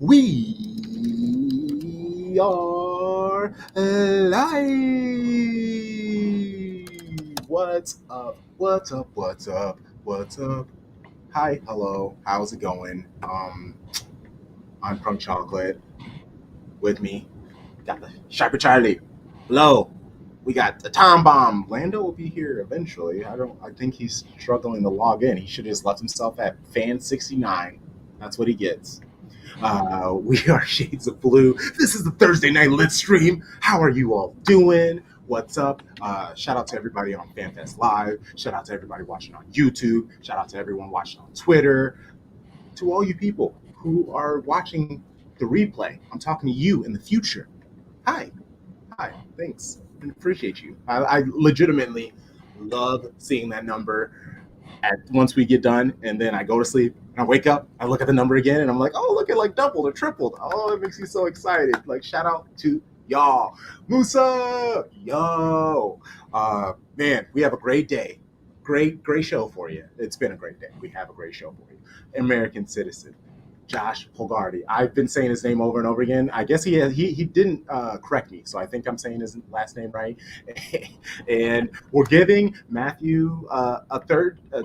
We are live. What's up? What's up? What's up? What's up? Hi, hello. How's it going? I'm Crunk Chocolate. With me, got the Sharper Charlie. Hello. We got the Tom Bomb. Lando will be here eventually. I think he's struggling to log in. He should have just left himself at fan 69. That's what he gets. We are Shades of Blue. This is the Thursday Night Lit stream. How are you all doing? What's up? Shout out to everybody on FanFest Live. Shout out to everybody watching on YouTube. Shout out to everyone watching on Twitter. To all you people who are watching the replay, I'm talking to you in the future. Hi. Thanks. I appreciate you. I legitimately love seeing that number once we get done, and then I go to sleep and I wake up, I look at the number again, and I'm like, oh, look, it like doubled or tripled. Oh, it makes me so excited. Like, shout out to y'all. Musa, yo. Man, we have a great day. Great show for you. It's been a great day. We have a great show for you. American Citizen, Josh Polgardi. I've been saying his name over and over again. I guess he didn't correct me, so I think I'm saying his last name right. And we're giving Matthew a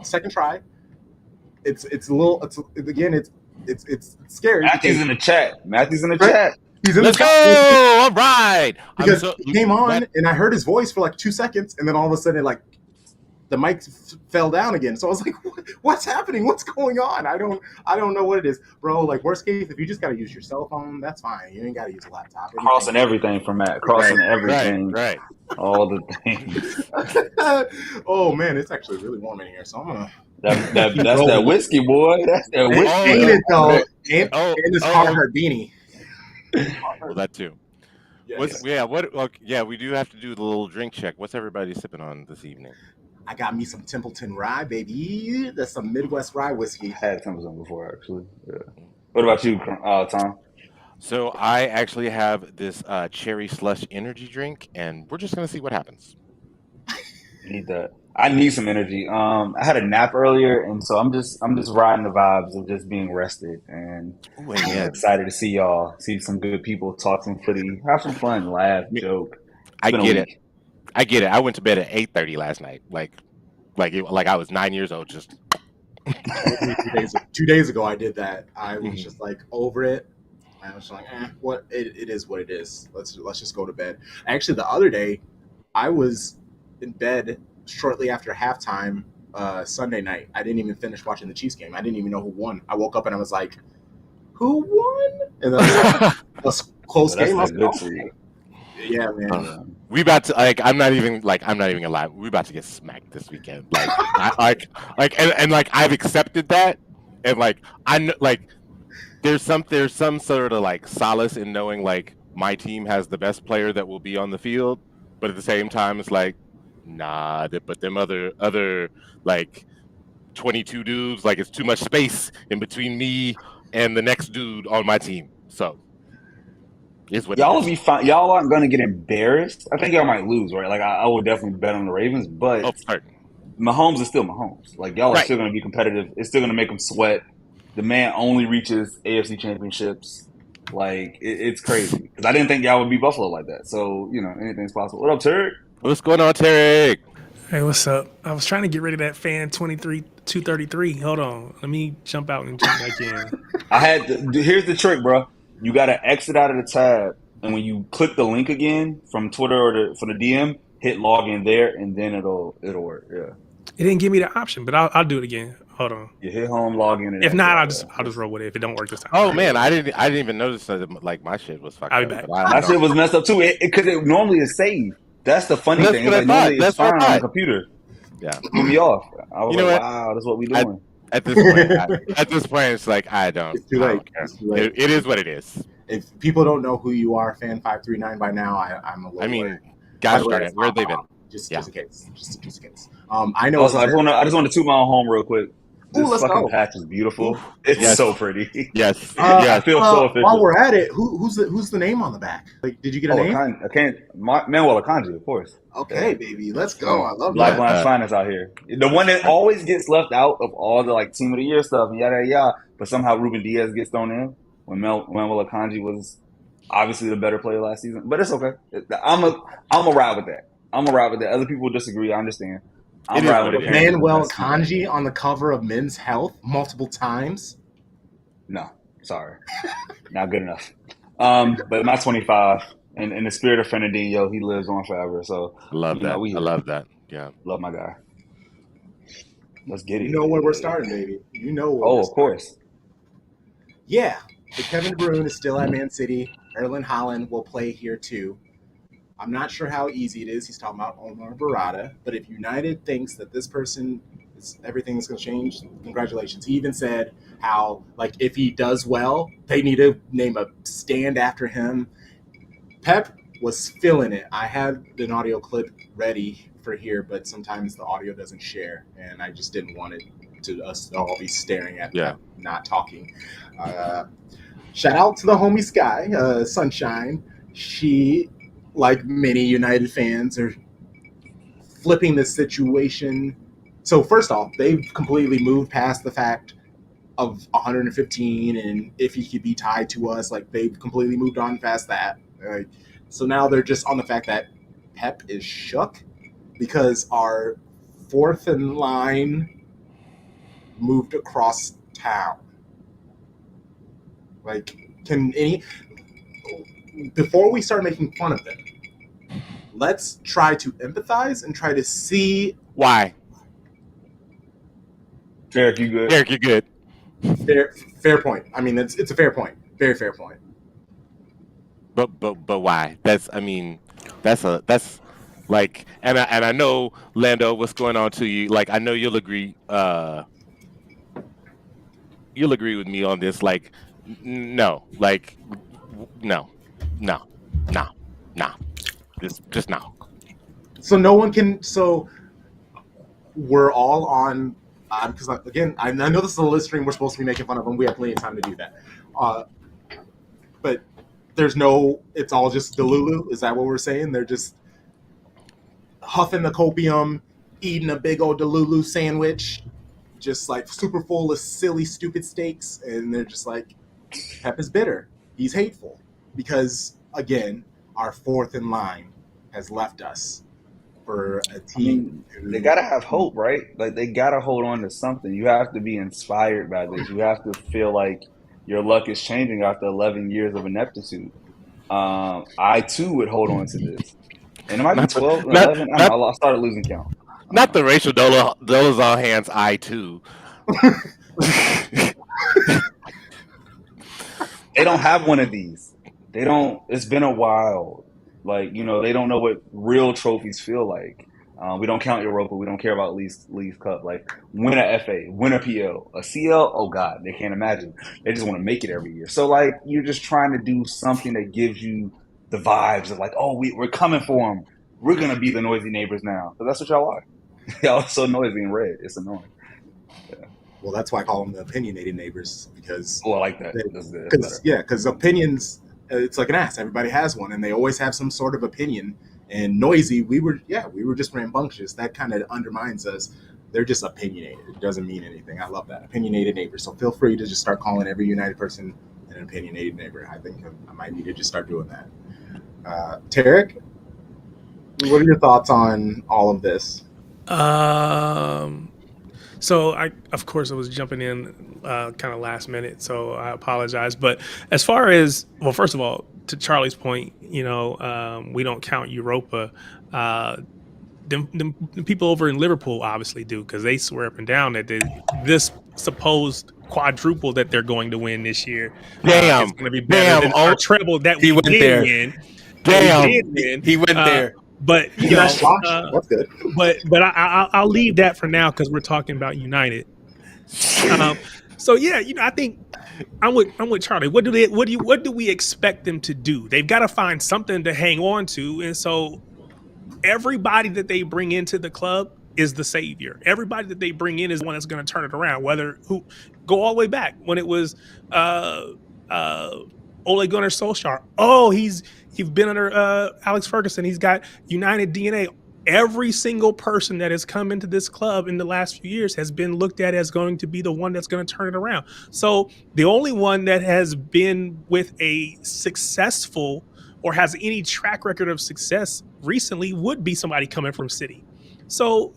second try. It's scary. Matthew's in the chat. Matthew's in the chat. He's in Let's the go! All right. Because he came on and I heard his voice for like 2 seconds, and then all of a sudden, like, the mic fell down again. So I was like, what's happening? What's going on? I don't know what it is, bro. Like, worst case, if you just got to use your cell phone, that's fine. You ain't got to use a laptop. Crossing everything for Matt. Crossing everything. Right. All the things. Oh, man, it's actually really warm in here. So I'm going to. That's that whiskey, boy. That's that whiskey. Ain't it, though? And this Carhartt beanie. Well, that too. We do have to do the little drink check. What's everybody sipping on this evening? I got me some Templeton Rye, baby. That's some Midwest Rye whiskey. I had Templeton before, actually. Yeah. What about you, Tom? So I actually have this cherry slush energy drink, and we're just gonna see what happens. Need that. I need some energy. I had a nap earlier, and so I'm just riding the vibes of just being rested, and I'm excited to see y'all, see some good people, talk some footy, have some fun, laugh, joke. I get it. I went to bed at 8:30 last night, like I was 9 years old. Just 2 days ago, I did that. I was just like over it. I was like, what? It is what it is. Let's just go to bed. Actually, the other day, I was in bed shortly after halftime Sunday night. I didn't even finish watching the Chiefs game. I didn't even know who won. I woke up and I was like, who won? And then it was a close game. I was like, yeah, man. We about to I'm not even gonna lie. We about to get smacked this weekend. I've accepted that, and I know, there's some sort of solace in knowing my team has the best player that will be on the field, but at the same time it's like, nah, but them other 22 dudes, it's too much space in between me and the next dude on my team. So y'all will be fine. Y'all aren't going to get embarrassed. I think y'all might lose, right? I would definitely bet on the Ravens, but Mahomes is still Mahomes. Y'all are still going to be competitive. It's still going to make them sweat. The man only reaches AFC championships. It's crazy. Because I didn't think y'all would be Buffalo like that. So, anything's possible. What up, Tarek? What's going on, Tarek? Hey, what's up? I was trying to get rid of that fan 233. Hold on. Let me jump out and jump back in. Here's the trick, bro. You got to exit out of the tab, and when you click the link again from Twitter or from the DM, hit log in there, and then it'll work. Yeah. It didn't give me the option, but I'll do it again. Hold on. You hit home, log in. And if not, I'll just roll with it. If it don't work this time. Oh man, I didn't even notice that my shit was fucked I'll up. be back. My shit was messed up too, because it normally is saved. That's the funny thing. Normally it's fine on the computer. Yeah, threw me off. I was wow, that's what we doing. At this point, it's like I don't. It's too late. It is what it is. If people don't know who you are, fan 539 by now, I'm a little. I mean, guys, where have they been? Just in case. Just in case. I know. Also, I just want to toot my own home real quick. This let's fucking go. patch is beautiful. It's so pretty. Yes. I feel so official. While we're at it, who's the name on the back? Did you get a name? Manuel Akanji, of course. Okay, baby, let's go. I love Black that. Lives Finest out here. The one that always gets left out of all the team of the year stuff and yada yada. But somehow Ruben Diaz gets thrown in. when Manuel Akanji was obviously the better player last season. But it's okay. I'm a ride with that. I'm a ride with that. Other people disagree. I understand. I'm riding with Manuel Akanji on the cover of Men's Health multiple times. No, sorry, not good enough. But my 25, and in the spirit of Fernandinho, he lives on forever. So I love that. I love that. Yeah, love my guy. Let's get it. You know where we're starting, baby. You know where. Oh, of course. Yeah, but Kevin De Bruyne is still at Man City. Erling Haaland will play here too. I'm not sure how easy it is. He's talking about Omar Barada, but if United thinks that this person everything's going to change, congratulations. He even said how, like, if he does well, they need to name a stand after him. Pep was feeling it. I had an audio clip ready for here, but sometimes the audio doesn't share, and I just didn't want it to us to all be staring at Pep not talking. Shout out to the homie Sky, Sunshine. She, like many United fans, are flipping this situation. So first off, they've completely moved past the fact of 115 and if he could be tied to us. Like, they've completely moved on past that. So now they're just on the fact that Pep is shook because our fourth in line moved across town. Like, before we start making fun of them, let's try to empathize and try to see why. Derek, you good? Derek, you good? Fair point. I mean, it's a fair point. Very fair point. But why? That's like, and I know, Lando, what's going on to you? Like, I know you'll agree. You'll agree with me on this. Like, no. Just no. So no one can. So we're all on. Because again, I know this is a live stream. We're supposed to be making fun of them. We have plenty of time to do that. But there's no. It's all just Delulu. Is that what we're saying? They're just huffing the copium, eating a big old Delulu sandwich, just like super full of silly, stupid steaks, and they're just like, Pep is bitter. He's hateful because again, our fourth in line has left us. For a team. I mean, they gotta have hope, right? Like, they gotta hold on to something. You have to be inspired by this. You have to feel like your luck is changing after 11 years of ineptitude. I too would hold on to this, and it might be 12, 11. I started losing count. Not the racial dollars all hands. I too. They don't have one of these. They don't. It's been a while. Like, you know, they don't know what real trophies feel like. We don't count Europa. We don't care about League Cup. Like, win a FA, win a PL, a CL. Oh God, they can't imagine. They just want to make it every year. So, like, you're just trying to do something that gives you the vibes of like, oh, we're coming for them. We're gonna be the noisy neighbors now. So that's what y'all are. Y'all are so noisy and red. It's annoying. Yeah. Well, that's why I call them the opinionated neighbors, because. Oh, I like that. Because opinions. It's like an ass. Everybody has one, and they always have some sort of opinion. And noisy, we were just rambunctious. That kind of undermines us. They're just opinionated. It doesn't mean anything. I love that. Opinionated neighbor. So feel free to just start calling every United person an opinionated neighbor. I think I might need to just start doing that. Tarek, what are your thoughts on all of this? So I was jumping in kind of last minute, so I apologize. But as far as, well, first of all, to Charlie's point, you know, we don't count Europa. The people over in Liverpool obviously do, because they swear up and down that this supposed quadruple that they're going to win this year is going to be better than our treble that we did win. He went there. But you know, that's good. But I'll leave that for now because we're talking about United. So yeah, you know, I think I'm with Charlie. What do we expect them to do? They've got to find something to hang on to, and so everybody that they bring into the club is the savior. Everybody that they bring in is one that's going to turn it around. Go all the way back when it was Ole Gunnar Solskjaer. Oh, he's been under Alex Ferguson. He's got United DNA. every single person that has come into this club in the last few years has been looked at as going to be the one that's going to turn it around. So the only one that has been with a successful or has any track record of success recently would be somebody coming from City. So,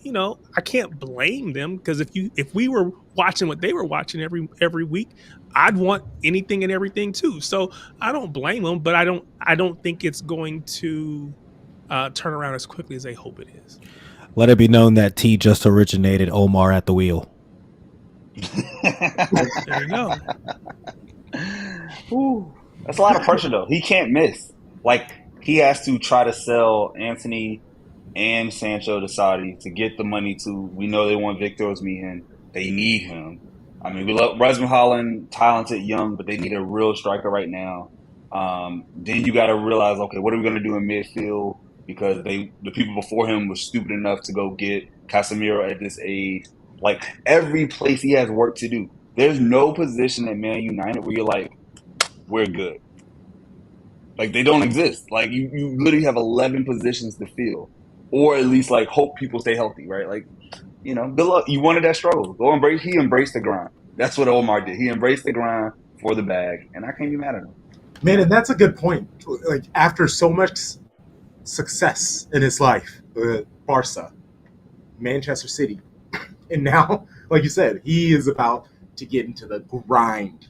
I can't blame them, because if we were watching what they were watching every week, I'd want anything and everything too. So I don't blame them, but I don't think it's going to turn around as quickly as they hope it is. Let it be known that T just originated Omar at the wheel. There you go. Ooh, that's a lot of pressure, though. He can't miss. Like, he has to try to sell Anthony and Sancho to Saudi to get the money to. We know they want Victor Osimhen. They need him. I mean, we love Rasmus Holland, talented, young, but they need a real striker right now. Then you got to realize, okay, what are we going to do in midfield? Because the people before him were stupid enough to go get Casemiro at this age. Like, every place he has work to do. There's no position at Man United where you're like, we're good. Like, they don't exist. Like, you literally have 11 positions to fill. Or at least, like, hope people stay healthy, right? Like, good luck. You wanted that struggle. He embraced the grind. That's what Omar did. He embraced the grind for the bag, and I can't be mad at him. Man, and that's a good point. Like, after so much success in his life, Barca, Manchester City, and now, like you said, he is about to get into the grind.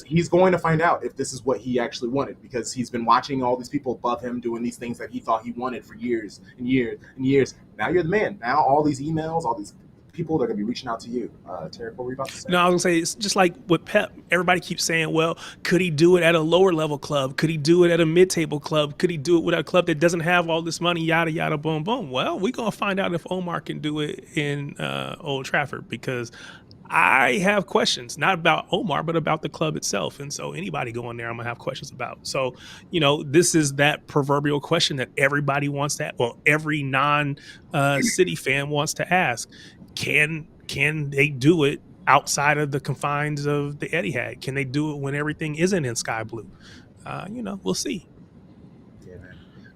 He's going to find out if this is what he actually wanted, because he's been watching all these people above him doing these things that he thought he wanted for years and years and years. Now you're the man. Now all these emails, all these people, they're going to be reaching out to you. Tarek, what were you about to say? No, I was going to say, it's just like with Pep. Everybody keeps saying, well, could he do it at a lower level club? Could he do it at a mid-table club? Could he do it with a club that doesn't have all this money, yada, yada, boom, boom? Well, we're going to find out if Omar can do it in Old Trafford, because I have questions, not about Omar, but about the club itself. And so anybody going there, I'm going to have questions about. So, this is that proverbial question that everybody wants to, well, every non-City fan wants to ask. Can they do it outside of the confines of the Etihad? Can they do it when everything isn't in sky blue? We'll see. Yeah,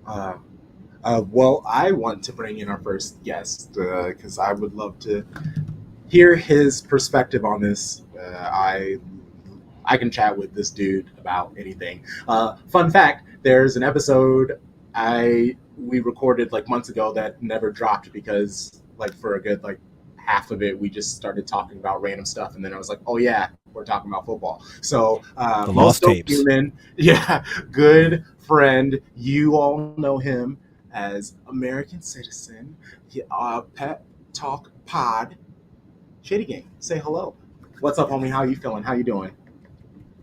man. Well, I want to bring in our first guest, because I would love to hear his perspective on this. I can chat with this dude about anything. Fun fact, there's an episode we recorded like months ago that never dropped, because like for a good like half of it we just started talking about random stuff, and then I was like, oh yeah, we're talking about football. So the lost tapes. Human, yeah, good friend. You all know him as American Citizen, Pep Talk Pod. Shady Gang, say hello. What's up, homie? How you feeling? How you doing?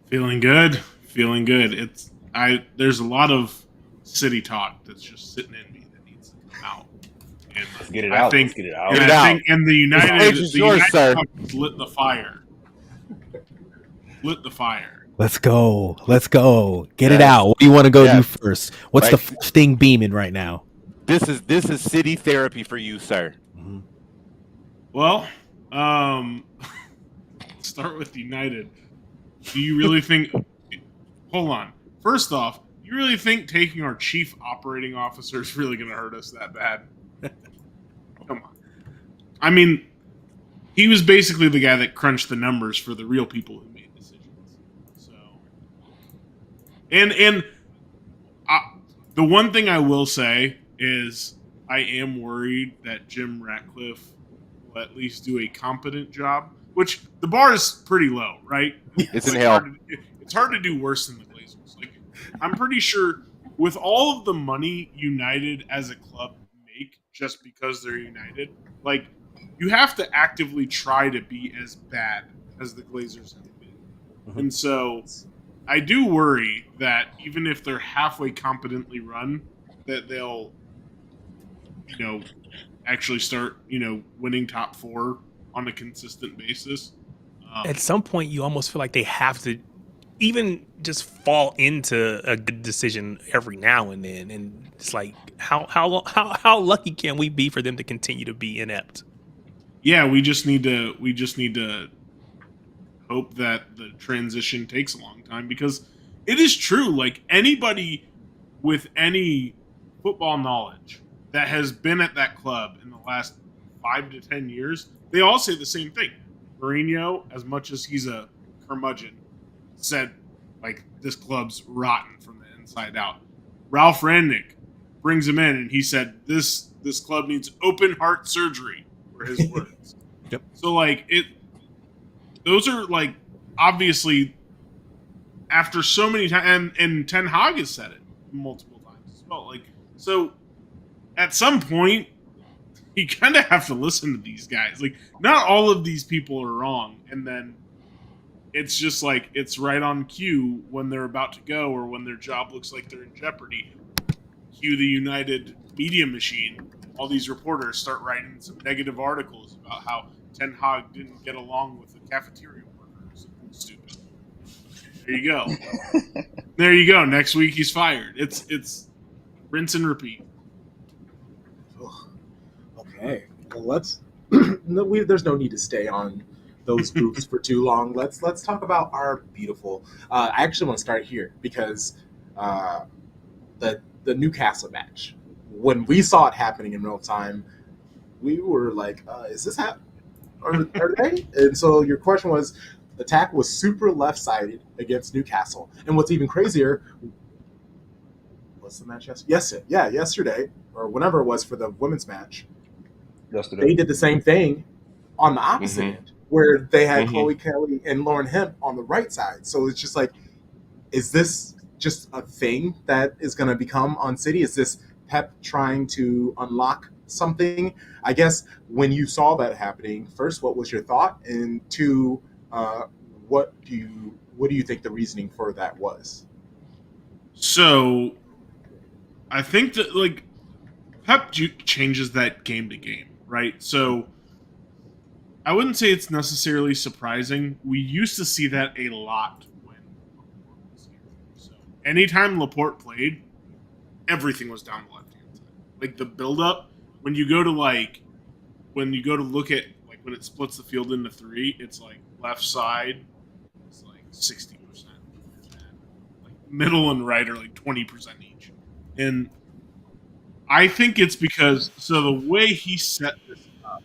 Feeling good. There's a lot of City talk that's just sitting in me that needs to come out. And let's get it out. Think the United, talk lit the fire. Lit the fire. Let's go. Get it out. What do you want to go do first? What's the first thing beaming right now? This is City therapy for you, sir. Mm-hmm. Well, start with United. Do you really think? Hold on. First off, you really think taking our chief operating officer is really going to hurt us that bad? Come on. I mean, he was basically the guy that crunched the numbers for the real people who made decisions. So, and the one thing I will say is I am worried that Jim Ratcliffe will at least do a competent job, which the bar is pretty low, right? It's in hell. It's hard to do worse than the Glazers. Like, I'm pretty sure with all of the money United as a club make just because they're United, like, you have to actively try to be as bad as the Glazers have been. Mm-hmm. And so I do worry that even if they're halfway competently run, that they'll, actually start, winning top four on a consistent basis. At some point, you almost feel like they have to even just fall into a good decision every now and then. And it's like, how lucky can we be for them to continue to be inept? Yeah, we just need to hope that the transition takes a long time, because it is true. Like, anybody with any football knowledge that has been at that club in the last 5 to 10 years, they all say the same thing. Mourinho, as much as he's a curmudgeon, said like this club's rotten from the inside out. Ralph Rangnick brings him in, and he said this club needs open heart surgery, were his words. Yep. So like those are like obviously after so many times, and Ten Hag has said it multiple times as well. Like so, at some point, you kind of have to listen to these guys. Like not all of these people are wrong, and then it's just like it's right on cue when they're about to go or when their job looks like they're in jeopardy. Cue the United media machine. All these reporters start writing some negative articles about how Ten Hag didn't get along with the cafeteria workers. Stupid. There you go. There you go. Next week he's fired. It's rinse and repeat. Okay. Well, let's. There's no need to stay on those groups for too long. Let's talk about our beautiful. I actually want to start here because the Newcastle match. When we saw it happening in real time, we were like, "Is this happening? Are they?" And so your question was, attack was super left-sided against Newcastle, and what's even crazier. What's the match yesterday? Yesterday or whenever it was for the women's match. Yesterday. They did the same thing on the opposite end, where they had Chloe Kelly and Lauren Hemp on the right side. So it's just like, is this just a thing that is going to become on City? Is this Pep trying to unlock something? I guess when you saw that happening, first, what was your thought? And two, what do you think the reasoning for that was? So, I think that like Pep changes that game to game, right? So, I wouldn't say it's necessarily surprising. We used to see that a lot when Laporte was here. So, anytime Laporte played, everything was down the left hand side. Like the build up, when you go to look at like when it splits the field into three, it's like left side is like 60%. Like middle and right are like 20% each. And I think it's because the way he set this up,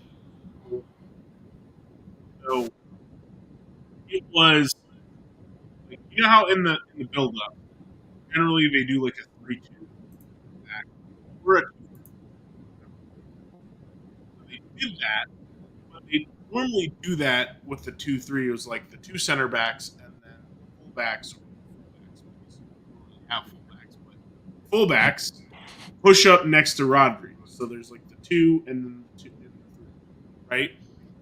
so it was like, you know how in the build up, generally they do like a 3-2 back. We're a they did that, but they normally do that with the 2-3. It was like the two center backs and then fullbacks. Half fullbacks, but fullbacks push up next to Rodri. So there's like the two and then the two and the three, right?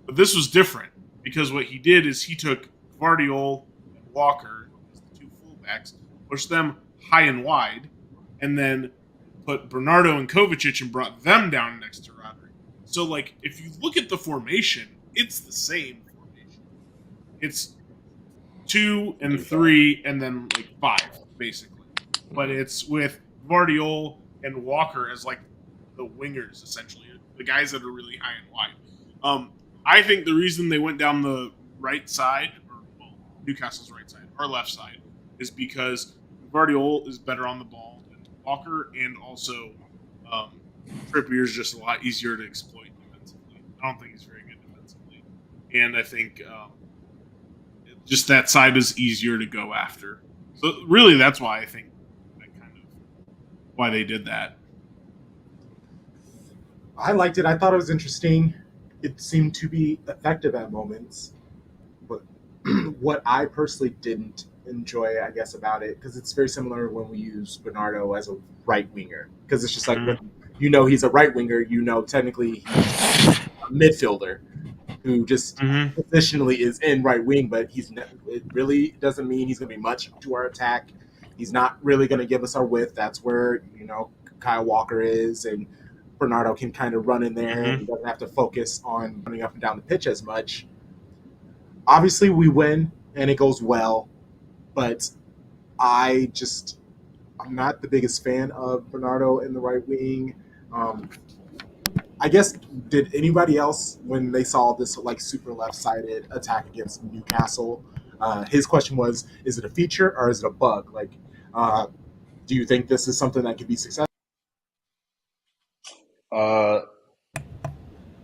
But this was different because what he did is he took Guardiola and Walker as the two fullbacks, pushed them high and wide, and then put Bernardo and Kovacic and brought them down next to Rodri. So like if you look at the formation, it's the same formation. It's 2 and 3 and then like 5 basically. But it's with Guardiola and Walker as like the wingers, essentially, the guys that are really high and wide. I think the reason they went down the right side, or well, Newcastle's right side, our left side, is because Guardiola is better on the ball than Walker, and also Trippier is just a lot easier to exploit defensively. I don't think he's very good defensively, and I think just that side is easier to go after. So really, that's why I think why they did that. I liked it. I thought it was interesting. It seemed to be effective at moments. But what I personally didn't enjoy, I guess, about it, because it's very similar when we use Bernardo as a right winger. Because it's just like, he's a right winger, technically he's a midfielder who just positionally is in right wing, but it really doesn't mean he's going to be much to our attack. He's not really going to give us our width. That's where, Kyle Walker is, and Bernardo can kind of run in there and doesn't have to focus on running up and down the pitch as much. Obviously, we win, and it goes well, but I'm not the biggest fan of Bernardo in the right wing. I guess, did anybody else, when they saw this like super left-sided attack against Newcastle, his question was, is it a feature or is it a bug? Like, do you think this is something that could be successful? I'll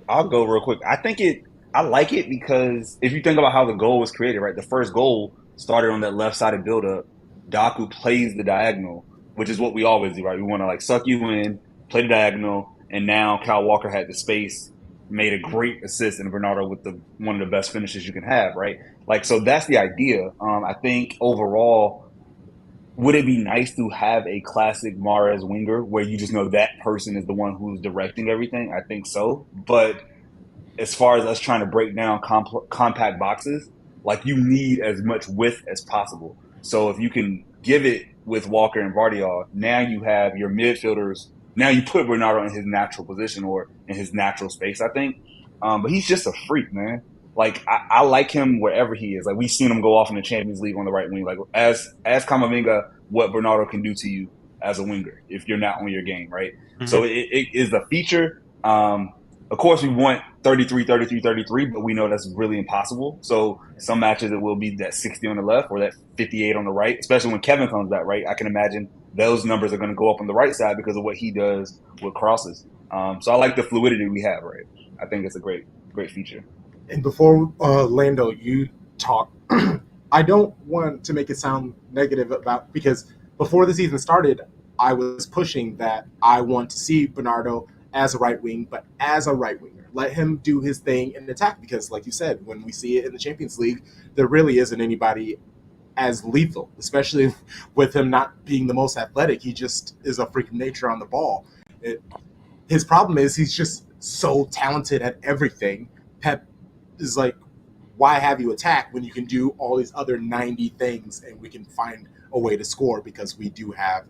go real quick. I like it because if you think about how the goal was created, right? The first goal started on that left-sided build-up. Daku plays the diagonal, which is what we always do, right? We want to like suck you in, play the diagonal, and now Kyle Walker had the space, made a great assist, and Bernardo with the one of the best finishes you can have, right? Like, so that's the idea. I think overall, would it be nice to have a classic Mahrez winger where you just know that person is the one who's directing everything? I think so, but as far as us trying to break down compact boxes, like you need as much width as possible. So if you can give it with Walker and Vardiol, now you have your midfielders. Now you put Bernardo in his natural position or in his natural space, I think. But he's just a freak, man. Like I like him wherever he is. Like we've seen him go off in the Champions League on the right wing. Like as Camavinga, what Bernardo can do to you as a winger if you're not on your game, right? Mm-hmm. So it is a feature. Of course, we want 33, 33, 33, but we know that's really impossible. So some matches it will be that 60 on the left or that 58 on the right, especially when Kevin comes back, right? I can imagine those numbers are going to go up on the right side because of what he does with crosses. So I like the fluidity we have, right? I think it's a great feature. And before Lando, you talk, I don't want to make it sound negative about, because before the season started, I was pushing that I want to see Bernardo as a right wing, but as a right winger. Let him do his thing in attack, because like you said, when we see it in the Champions League, there really isn't anybody as lethal, especially with him not being the most athletic. He just is a freak of nature on the ball. His problem is he's just so talented at everything. Pep is like, why have you attack when you can do all these other 90 things and we can find a way to score, because we do have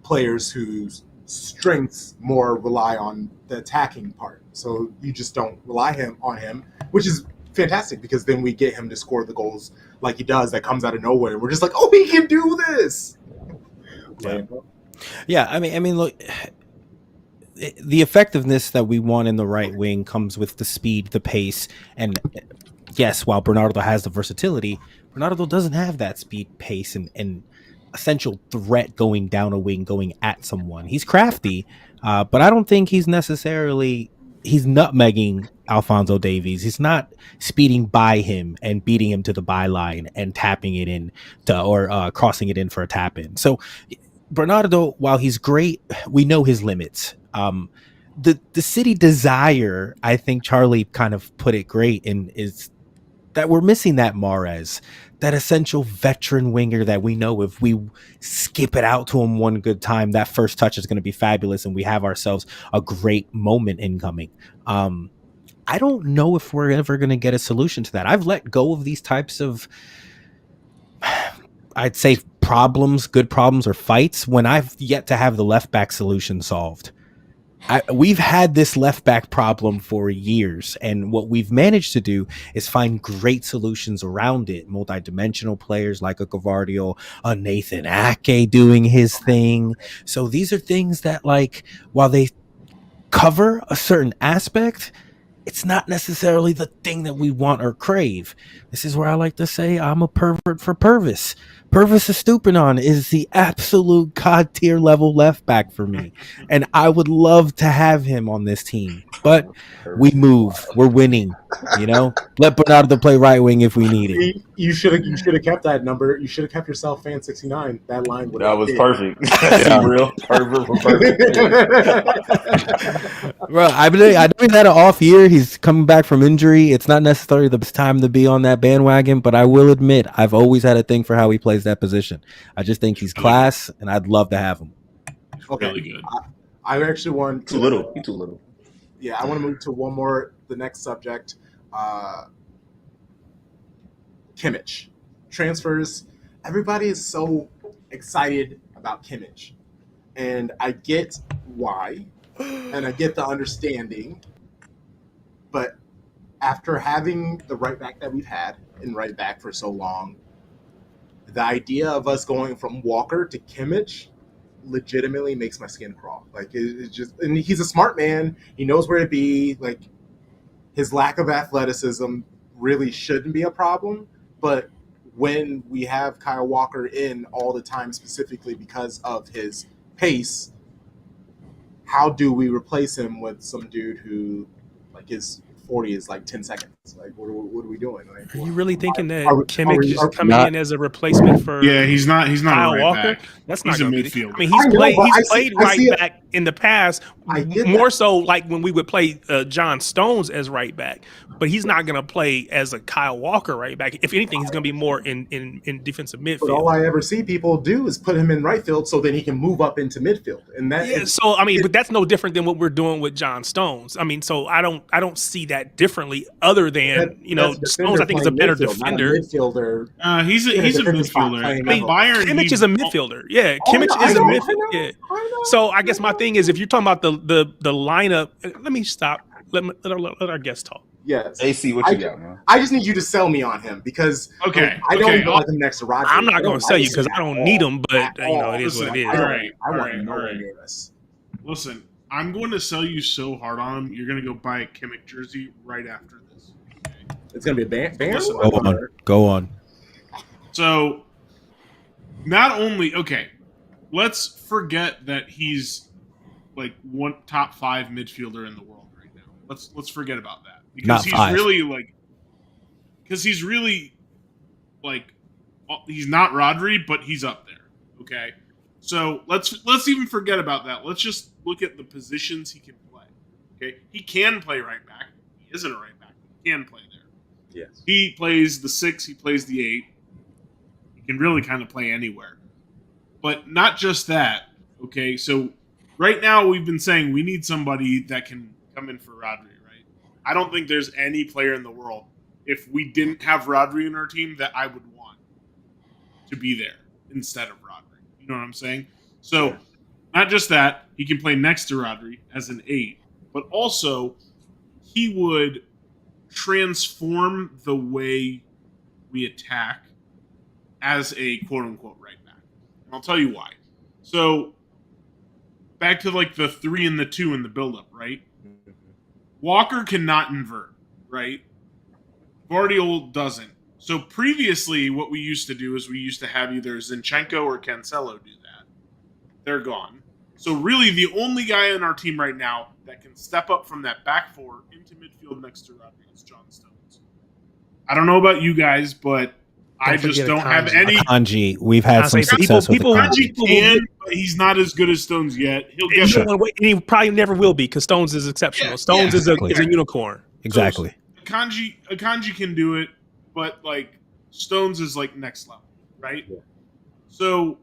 players whose strengths more rely on the attacking part. So you just don't rely on him, which is fantastic, because then we get him to score the goals like he does that comes out of nowhere. We're just like, oh, he can do this. Yeah, I mean, look, the effectiveness that we want in the right wing comes with the speed, the pace, and yes, while Bernardo has the versatility, Bernardo doesn't have that speed, pace, and essential threat going down a wing, going at someone. He's crafty, but I don't think he's nutmegging Alphonso Davies. He's not speeding by him and beating him to the byline and tapping it in or crossing it in for a tap in. So Bernardo, while he's great, we know his limits. The City desire, I think Charlie kind of put it great, and is that we're missing that Mahrez, that essential veteran winger that we know if we skip it out to him one good time, that first touch is going to be fabulous and we have ourselves a great moment incoming. I don't know if we're ever going to get a solution to that. I've let go of these types of, I'd say, problems, good problems or fights, when I've yet to have the left back solution solved. We've had this left back problem for years, and what we've managed to do is find great solutions around it. Multi-dimensional players like a Gavardio, a Nathan Ake doing his thing. So these are things that, like, while they cover a certain aspect, it's not necessarily the thing that we want or crave. This is where I like to say I'm a pervert for Purvis. Purvis Estupiñán is the absolute god tier level left back for me. And I would love to have him on this team. But we move. We're winning. You know? Let Bernardo play right wing if we need it. You should have kept that number. You should have kept yourself fan 69. That line would have was perfect. That's real pervert for perfect. Bro, I know he had an off year. He's coming back from injury. It's not necessarily the best time to be on that bandwagon, but I will admit I've always had a thing for how he plays that position. I just think he's class, and I'd love to have him. Okay, really good. I actually want too little. He's too little. Yeah, I want to move to one more. The next subject, Kimmich transfers. Everybody is so excited about Kimmich, and I get why, and I get the understanding. But after having the right back that we've had in right back for so long, the idea of us going from Walker to Kimmich legitimately makes my skin crawl. Like, it's just, and he's a smart man. He knows where to be. Like, his lack of athleticism really shouldn't be a problem. But when we have Kyle Walker in all the time, specifically because of his pace, how do we replace him with some dude who, like, his 40 is like 10 seconds? Like, what are we doing? Like, Are you really thinking that are we- Kimmich is coming not- in as a replacement for Yeah, he's not Kyle a right Walker? back. That's He's not a going to be. midfielder. I mean, I know, but he's I played see it. back in the past. I get More that. so like when we would play John Stones as right back, but he's not going to play as a Kyle Walker right back. If anything, he's going to be more in defensive But all midfield. I ever see people do is put him in right field so then he can move up into midfield, and that Yeah, so I mean, but that's no different than what we're doing with John Stones. I mean, so I don't see that differently, other than Stones. I think is a better defender. Midfielder. He's a midfielder. I mean, Bayern. Kimmich is a midfielder. Yeah, Kimmich is a midfielder. Yeah. So I guess my thing is, if you're talking about the lineup, let me stop. Let our guest talk. Yes. AC, what you got, man? I just need you to sell me on him because I don't even like him next to Roger. I'm not going to sell you because I don't need him, but it is what it is. I want nowhere near this. Listen, I'm going to sell you so hard on him. You're going to go buy a Kimmich jersey right after this. Okay? It's going to be a ban. Go on. So, not only let's forget that he's like one top 5 midfielder in the world right now. Let's forget about that because he's really he's not Rodri, but he's up there. Okay, so let's even forget about that. Let's just look at the positions he can play. Okay, he can play right back. He isn't a right back, but he can play there. Yes, he plays the 6. He plays the 8. He can really kind of play anywhere. But not just that. Okay, so right now we've been saying we need somebody that can come in for Rodri, right? I don't think there's any player in the world, if we didn't have Rodri in our team, that I would want to be there instead of Rodri. You know what I'm saying? So, not just that, he can play next to Rodri as an 8, but also he would transform the way we attack as a quote-unquote right back. And I'll tell you why. So, back to like the 3 and the 2 in the build-up, right? Walker cannot invert, right? Guardiola doesn't. So previously, what we used to do is we used to have either Zinchenko or Cancelo do that. They're gone. So really, the only guy on our team right now that can step up from that back 4 into midfield next to Rodri is John Stones. I don't know about you guys, but I just don't have any. Akanji, we've had some success with Akanji can, but he's not as good as Stones yet. He'll get there. And he probably never will be because Stones is exceptional. Yeah, Stones is a unicorn. Exactly. So Akanji can do it, but like Stones is like next level, right? Yeah. So,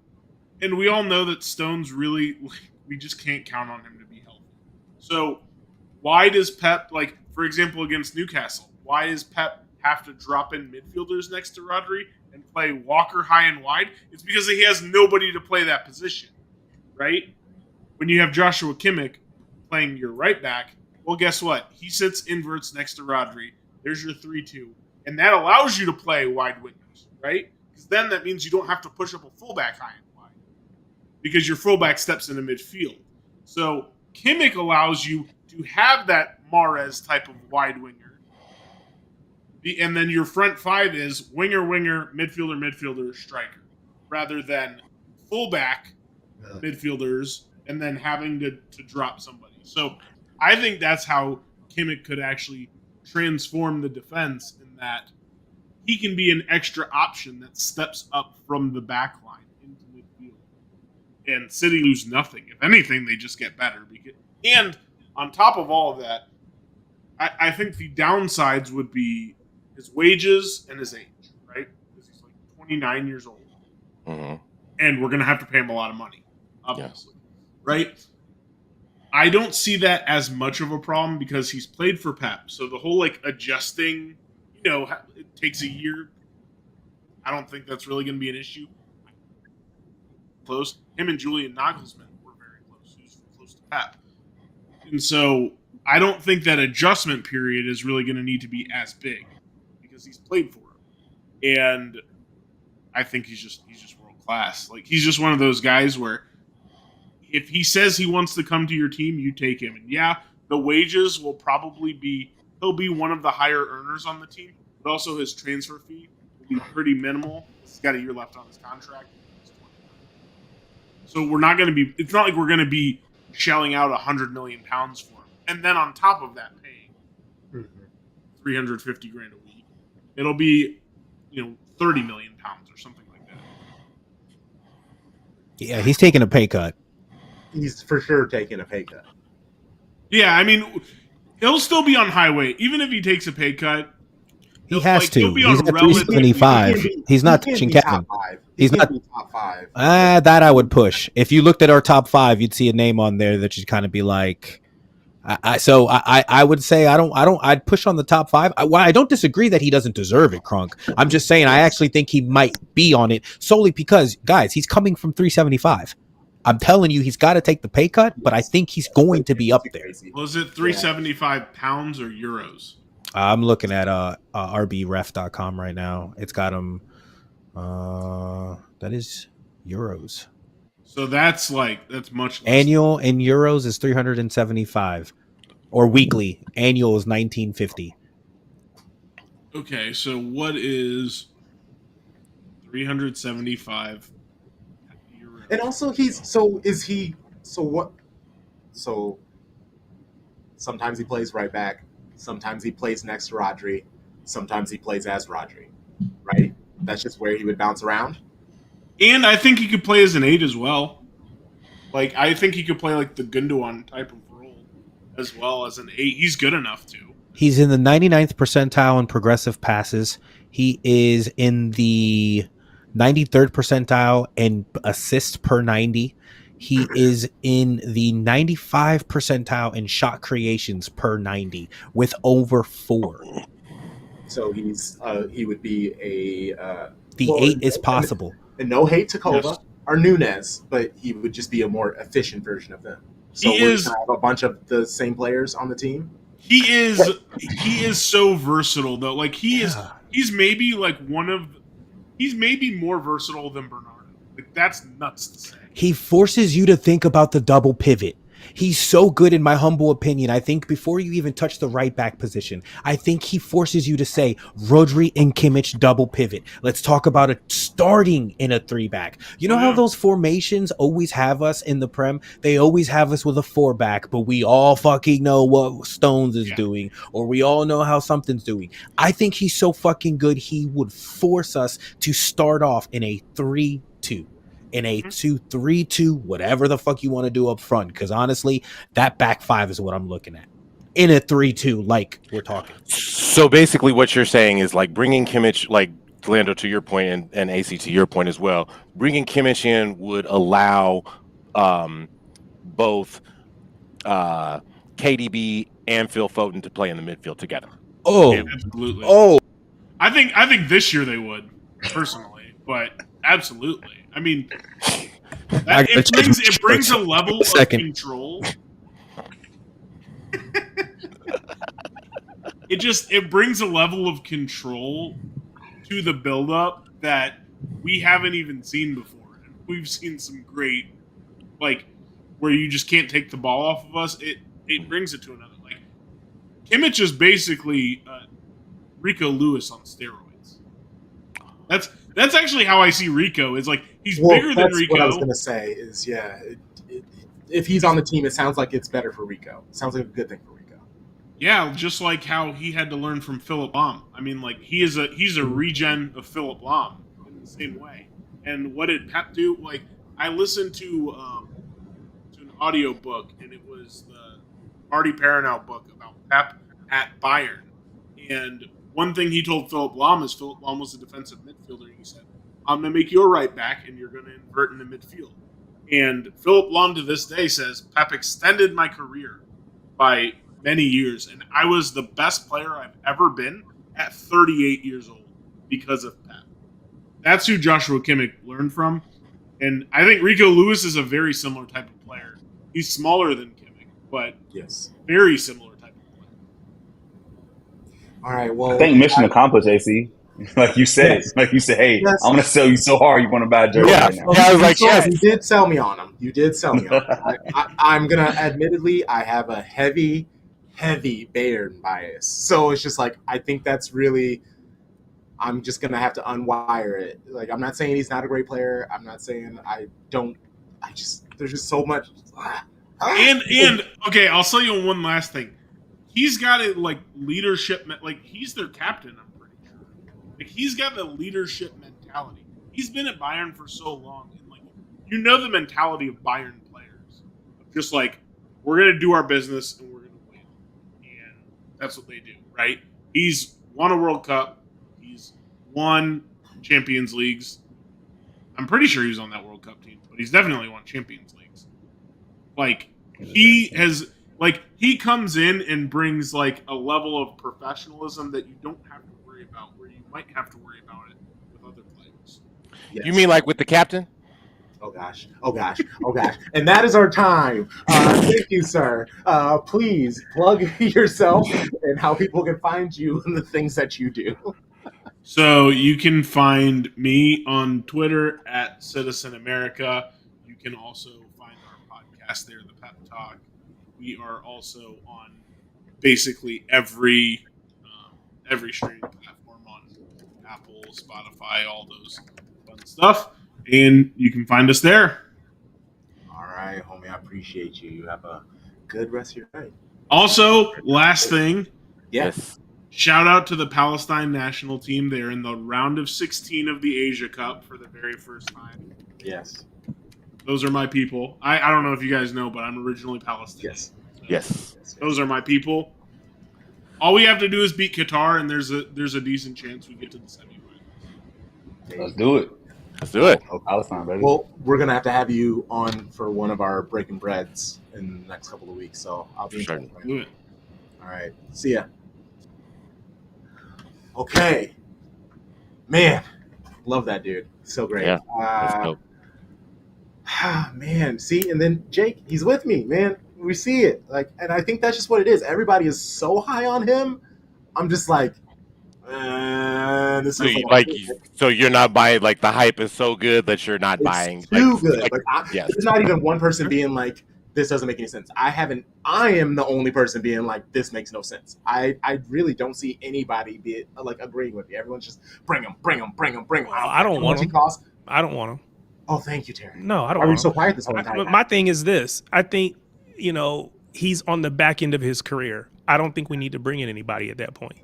and we all know that Stones really, we just can't count on him to be healthy. So, why does Pep, like for example against Newcastle, why does Pep have to drop in midfielders next to Rodri and play Walker high and wide? It's because he has nobody to play that position, right? When you have Joshua Kimmich playing your right back, well, guess what? He sits inverts next to Rodri. There's your 3-2. And that allows you to play wide wingers, right? Because then that means you don't have to push up a fullback high and wide because your fullback steps into midfield. So Kimmich allows you to have that Mahrez type of wide winger. And then your front 5 is winger, midfielder, striker, rather than fullback midfielders and then having to drop somebody. So I think that's how Kimmich could actually transform the defense in that he can be an extra option that steps up from the back line into midfield. And City lose nothing. If anything, they just get better. And on top of all of that, I think the downsides would be his wages and his age, right? Because he's like 29 years old. Mm-hmm. And we're going to have to pay him a lot of money, obviously. Yes. Right? I don't see that as much of a problem because he's played for Pep. So the whole like adjusting, it takes a year. I don't think that's really going to be an issue. Close. Him and Julian Nagelsmann were very close. He was close to Pep. And so I don't think that adjustment period is really going to need to be as big because he's played for him. And I think he's just world class. Like he's just one of those guys where if he says he wants to come to your team, you take him. And yeah, the wages will probably be, he'll be one of the higher earners on the team, but also his transfer fee will be pretty minimal. He's got a year left on his contract. So we're not going to be, it's not like we're going to be shelling out 100 million pounds for him, and then on top of that, paying 350 grand a week, it'll be 30 million pounds or something like that. Yeah, he's taking a pay cut. He's for sure taking a pay cut. Yeah, I mean, he'll still be on highway even if he takes a pay cut. He has to. He'll be He's on at 375. He's not touching Kevin. He's not top 5. That I would push. If you looked at our top 5, you'd see a name on there that you'd kind of be like. I would say I'd push on the top 5. I don't disagree that he doesn't deserve it, Crunk. I'm just saying I actually think he might be on it solely because, guys, he's coming from 375. I'm telling you, he's got to take the pay cut, but I think he's going to be up there. Was it 375 pounds or euros? I'm looking at rbref.com right now. It's got him. That is euros. So that's much less. Annual in euros is 375, or weekly. Annual is 1950. Okay, so what is 375 euros? And also, So sometimes he plays right back. Sometimes he plays next to Rodri. Sometimes he plays as Rodri. Right? That's just where he would bounce around. And I think he could play as an 8 as well. Like, I think he could play like the Gundogan type of role as well as an 8. He's good enough to. He's in the 99th percentile in progressive passes. He is in the 93rd percentile in assists per 90. He is in the 95 percentile in shot creations per 90 with over 4. So he would be the 8 is possible. And no hate to Kova or Nunez, but he would just be a more efficient version of them. So he is have a bunch of the same players on the team. He is so versatile though. Like he's maybe he's maybe more versatile than Bernardo. Like that's nuts to say. He forces you to think about the double pivot. He's so good, in my humble opinion. I think before you even touch the right back position, I think he forces you to say Rodri and Kimmich double pivot. Let's talk about it starting in a 3-back. You know how those formations always have us in the Prem? They always have us with a 4-back, but we all fucking know what Stones is doing, or we all know how something's doing. I think he's so fucking good, he would force us to start off in a 3-2. In a 2-3-2, whatever the fuck you want to do up front. Because honestly, that back 5 is what I'm looking at. In a 3-2, like we're talking. So basically what you're saying is like bringing Kimmich, like Lando to your point and AC to your point as well, bringing Kimmich in would allow both KDB and Phil Foden to play in the midfield together. Oh, absolutely. Oh, I think this year they would, personally, but absolutely. I mean, it brings a level of control. It brings a level of control to the build-up that we haven't even seen before. And we've seen some great, like, where you just can't take the ball off of us. It brings it to another. Like, Kimmich is basically Rico Lewis on steroids. That's actually how I see Rico. Is like he's bigger than Rico. What I was going to say is, if he's on the team, it sounds like it's better for Rico. It sounds like a good thing for Rico. Yeah, just like how he had to learn from Philip Lahm. I mean, like he's a regen of Philip Lahm in the same way. And what did Pep do? Like I listened to an audio book, and it was the Marty Perinow book about Pep at Bayern. And one thing he told Philip Lahm is Philip Lahm was a defensive midfielder. And he said, I'm going to make you a right back, and you're going to invert in the midfield. And Philip Lahm to this day says, Pep extended my career by many years, and I was the best player I've ever been at 38 years old because of Pep. That's who Joshua Kimmich learned from. And I think Rico Lewis is a very similar type of player. He's smaller than Kimmich, but very similar. All right. Well, I think mission accomplished, AC. Like you said, hey, I'm gonna sell you so hard you want to buy a jersey right now. I was like, you did sell me on him. I'm gonna admittedly, I have a heavy Bayern bias, so it's just like I think that's really. I'm just gonna have to unwire it. Like I'm not saying he's not a great player. I'm not saying I don't. There's just so much. And okay, I'll tell you one last thing. He's got a leadership, he's their captain. I'm pretty sure. Like he's got the leadership mentality. He's been at Bayern for so long, and the mentality of Bayern players, just we're gonna do our business and we're gonna win, and that's what they do, right? He's won a World Cup. He's won Champions Leagues. I'm pretty sure he was on that World Cup team, but he's definitely won Champions Leagues. He comes in and brings a level of professionalism that you don't have to worry about, where you might have to worry about it with other players. Yes. You mean with the captain? Oh gosh. And that is our time. Thank you, sir. Please plug yourself and how people can find you and the things that you do. So you can find me on Twitter at Citizen America. You can also find our podcast there, The Pep Talk. We are also on basically every streaming platform on Apple, Spotify, all those fun stuff. And you can find us there. All right, homie. I appreciate you. You have a good rest of your night. Also, last thing. Yes. Shout out to the Palestine national team. They're in the round of 16 of the Asia Cup for the very first time. Yes. Those are my people. I don't know if you guys know, but I'm originally Palestinian. Yes. So Yes. Those are my people. All we have to do is beat Qatar, and there's a decent chance we get to the semifinals. Let's do it. Let's do it. Palestine, baby. Well, we're gonna have to have you on for one of our breaking breads in the next couple of weeks, so I'll be in touch. Do it. All right. See ya. Okay. Man, love that dude. So great. Yeah. That's dope. Man, see, and then Jake, he's with me, man. We see it. And I think that's just what it is. Everybody is so high on him. I'm just this is so you're not buying the hype is so good that you're not buying too good. Yes. There's not even one person being this doesn't make any sense. I am the only person being this makes no sense. I really don't see anybody be agreeing with you. Everyone's just bring him. I don't want him. I don't want him. Oh, thank you, Terry. No, I don't. Why were you so quiet this whole time? My thing is this. I think he's on the back end of his career. I don't think we need to bring in anybody at that point.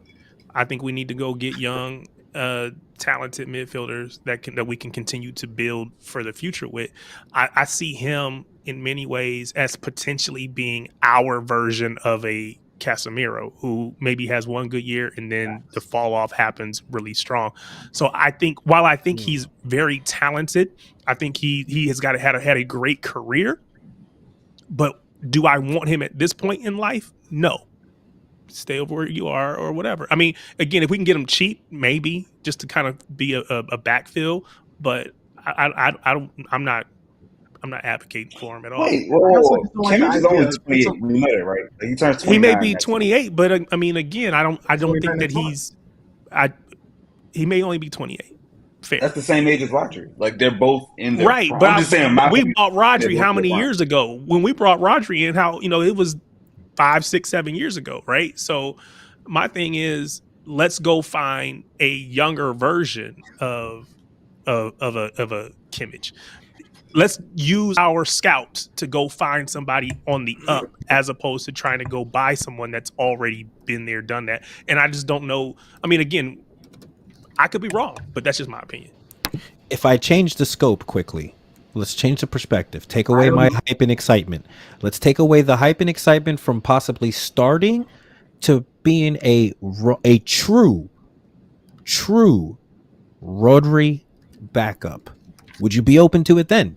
I think we need to go get young, talented midfielders that we can continue to build for the future with. I see him in many ways as potentially being our version of a Casemiro, who maybe has one good year and then the fall off happens really strong. So I think while I think he's very talented, I think he has had a great career. But do I want him at this point in life? No. Stay over where you are or whatever. I mean, again, if we can get him cheap, maybe just to kind of be a backfill. But I'm not advocating for him at all. Wait, whoa. Kimmich is only 28. We know that, right? He turns 29. He may be 28, but I mean, again, I don't think that he may only be 28. Fair. That's the same age as Rodri. They're both in there. Right, prime. but I'm just saying, we bought Rodri how many years ago? When we brought Rodri in, it was 5, 6, 7 years ago, right? So my thing is, let's go find a younger version of a Kimmich. Let's use our scouts to go find somebody on the up, as opposed to trying to go buy someone that's already been there, done that. And I just don't know. I mean, again, I could be wrong, but that's just my opinion. If I change the scope quickly, let's change the perspective. Take away my hype and excitement. Let's take away the hype and excitement from possibly starting to being a true Rodri backup. Would you be open to it then?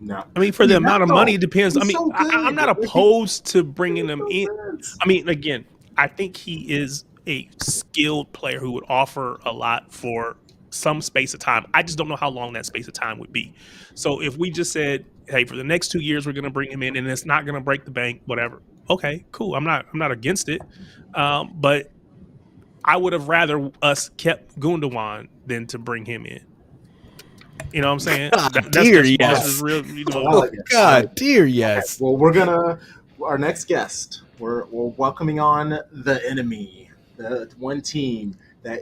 No. I mean, for the amount of money, it depends. I mean, I'm not opposed to bringing him in. I mean, again, I think he is a skilled player who would offer a lot for some space of time. I just don't know how long that space of time would be. So if we just said, hey, for the next 2 years, we're going to bring him in and it's not going to break the bank, whatever. Okay, cool. I'm not against it. But I would have rather us kept Gundogan than to bring him in. You know what I'm saying? Yes. Dear, yes. Okay, well, our next guest, we're welcoming on the enemy, the one team that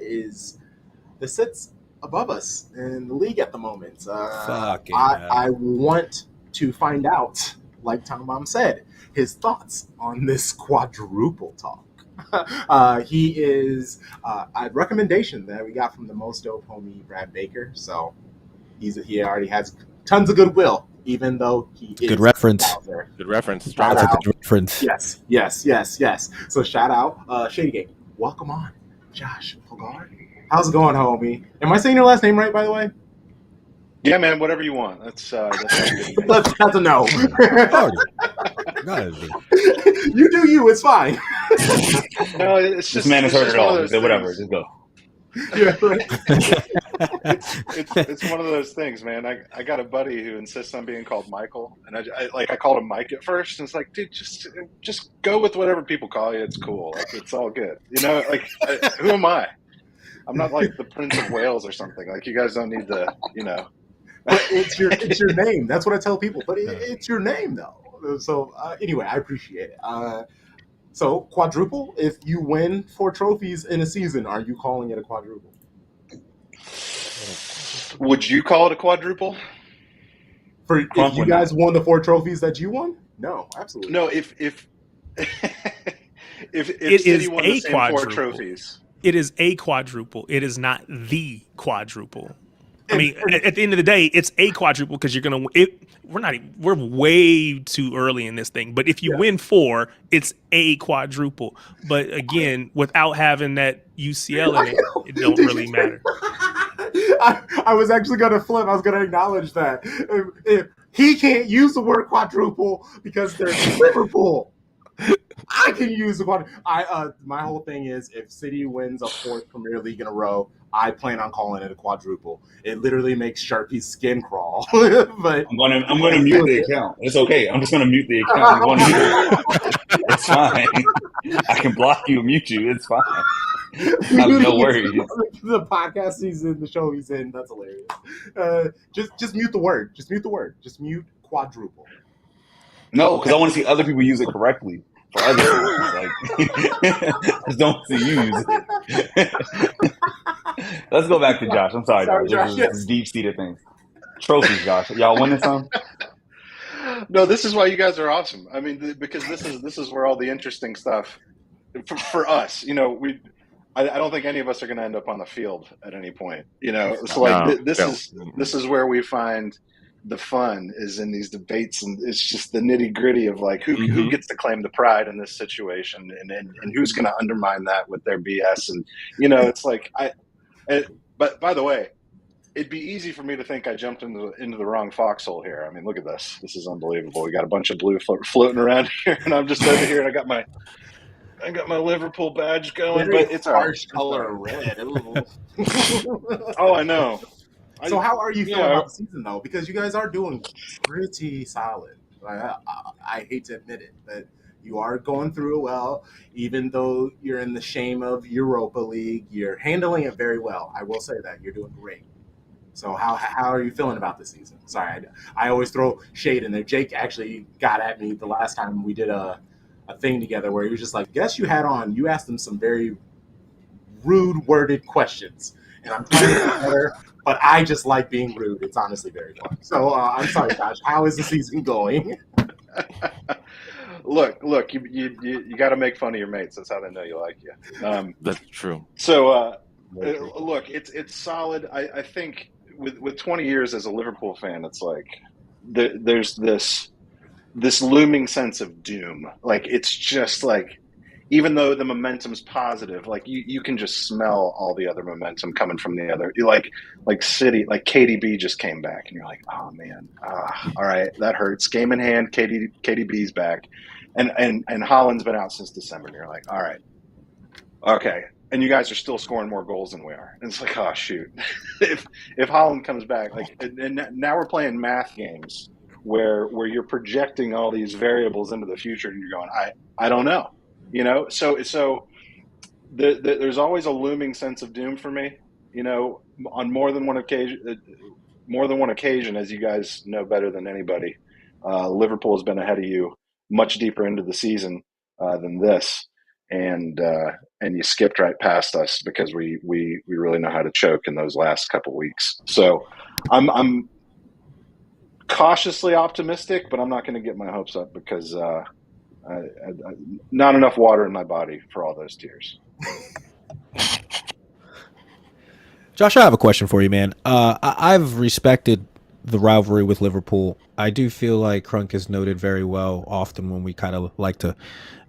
sits above us in the league at the moment. I want to find out, like Tom Bomb said, his thoughts on this quadruple talk. He is a recommendation that we got from the most dope homie Brad Baker. So he already has tons of goodwill, even though he is good reference. Good reference. That's a good reference. Yes. So shout out Shady Gang. Welcome on, Josh Polgardi. How's it going, homie? Am I saying your last name right, by the way? Yeah, man. Whatever you want. That's a no. Gardi. You do you. It's fine. No, it's just This man has heard it all. He said, whatever, just go. Yeah, right. It's one of those things, man. I got a buddy who insists on being called Michael, and I called him Mike at first, and it's like, dude, just go with whatever people call you. It's cool. Like, it's all good. You know, like, who am I? I'm not like the Prince of Wales or something. Like, you guys don't need to, you know. But it's your name. That's what I tell people. But it's your name, though. So anyway, I appreciate it. So quadruple. If you win 4 trophies in a season, are you calling it a quadruple? Would you call it a quadruple? If you guys won the 4 trophies that you won? No, absolutely. No, if it City is won a the same quadruple. 4 trophies. It is a quadruple. It is not the quadruple. I mean, at the end of the day, it's a quadruple because you're gonna. We're way too early in this thing. But if you win 4, it's a quadruple. But again, without having that UCL in it, it don't really matter. I was actually gonna flip. I was gonna acknowledge that if he can't use the word quadruple because there's Liverpool. I can use the quadruple. My whole thing is if City wins a 4th Premier League in a row, I plan on calling it a quadruple. It literally makes Sharpie's skin crawl. But I'm gonna mute the account. It's okay. I'm just gonna mute the account. I'm gonna mute it. It's fine. I can block you and mute you. It's fine. No worries. The podcast he's in, the show he's in, that's hilarious. Just mute the word. Just mute the word. Just mute quadruple. No, because I want to see other people use it correctly. For other people, like, just don't see you use it. Let's go back to Josh. I'm sorry, Josh. This is deep-seated things. Trophies, Josh. Y'all winning some? No, this is why you guys are awesome. I mean, because this is where all the interesting stuff for us. You know, I don't think any of us are going to end up on the field at any point. You know, so like this is where we find the fun is in these debates, and it's just the nitty gritty of like who gets to claim the pride in this situation, and who's going to undermine that with their BS, and you know, it's like But by the way, it'd be easy for me to think I jumped into the wrong foxhole here. I mean, look at this. This is unbelievable. We got a bunch of blue floating around here, and I'm just over here, and I got my Liverpool badge going, very but it's harsh color red. Oh, I know. So how are you feeling about the season, though? Because you guys are doing pretty solid. I hate to admit it, but you are going through it well. Even though you're in the shame of Europa League, you're handling it very well. I will say that. You're doing great. So how are you feeling about this season? Sorry, I always throw shade in there. Jake actually got at me the last time we did a thing together where he was just like, guess you asked him some very rude worded questions. And I'm trying to get better. But I just like being rude. It's honestly very fun. So I'm sorry, Josh. How is the season going? Look, you got to make fun of your mates. That's how they know you like you. That's true. So look, it's solid. I think with 20 years as a Liverpool fan, it's like there's this looming sense of doom. Like it's just like, even though the momentum's positive, like you can just smell all the other momentum coming from the other. Like City, like KDB just came back, and you're like, oh man, all right, that hurts. Game in hand, KDB's back, and Haaland's been out since December, and you're like, all right, okay, and you guys are still scoring more goals than we are, and it's like, oh shoot, if Haaland comes back, like, and now we're playing math games where you're projecting all these variables into the future, and you're going, I don't know. You know, so there's always a looming sense of doom for me. You know, on more than one occasion, as you guys know better than anybody, Liverpool has been ahead of you much deeper into the season than this, and you skipped right past us because we really know how to choke in those last couple weeks. So I'm cautiously optimistic, but I'm not going to get my hopes up because not enough water in my body for all those tears. Josh, I have a question for you, man. I've respected the rivalry with Liverpool. I do feel like Crunk is noted very well often when we kind of like to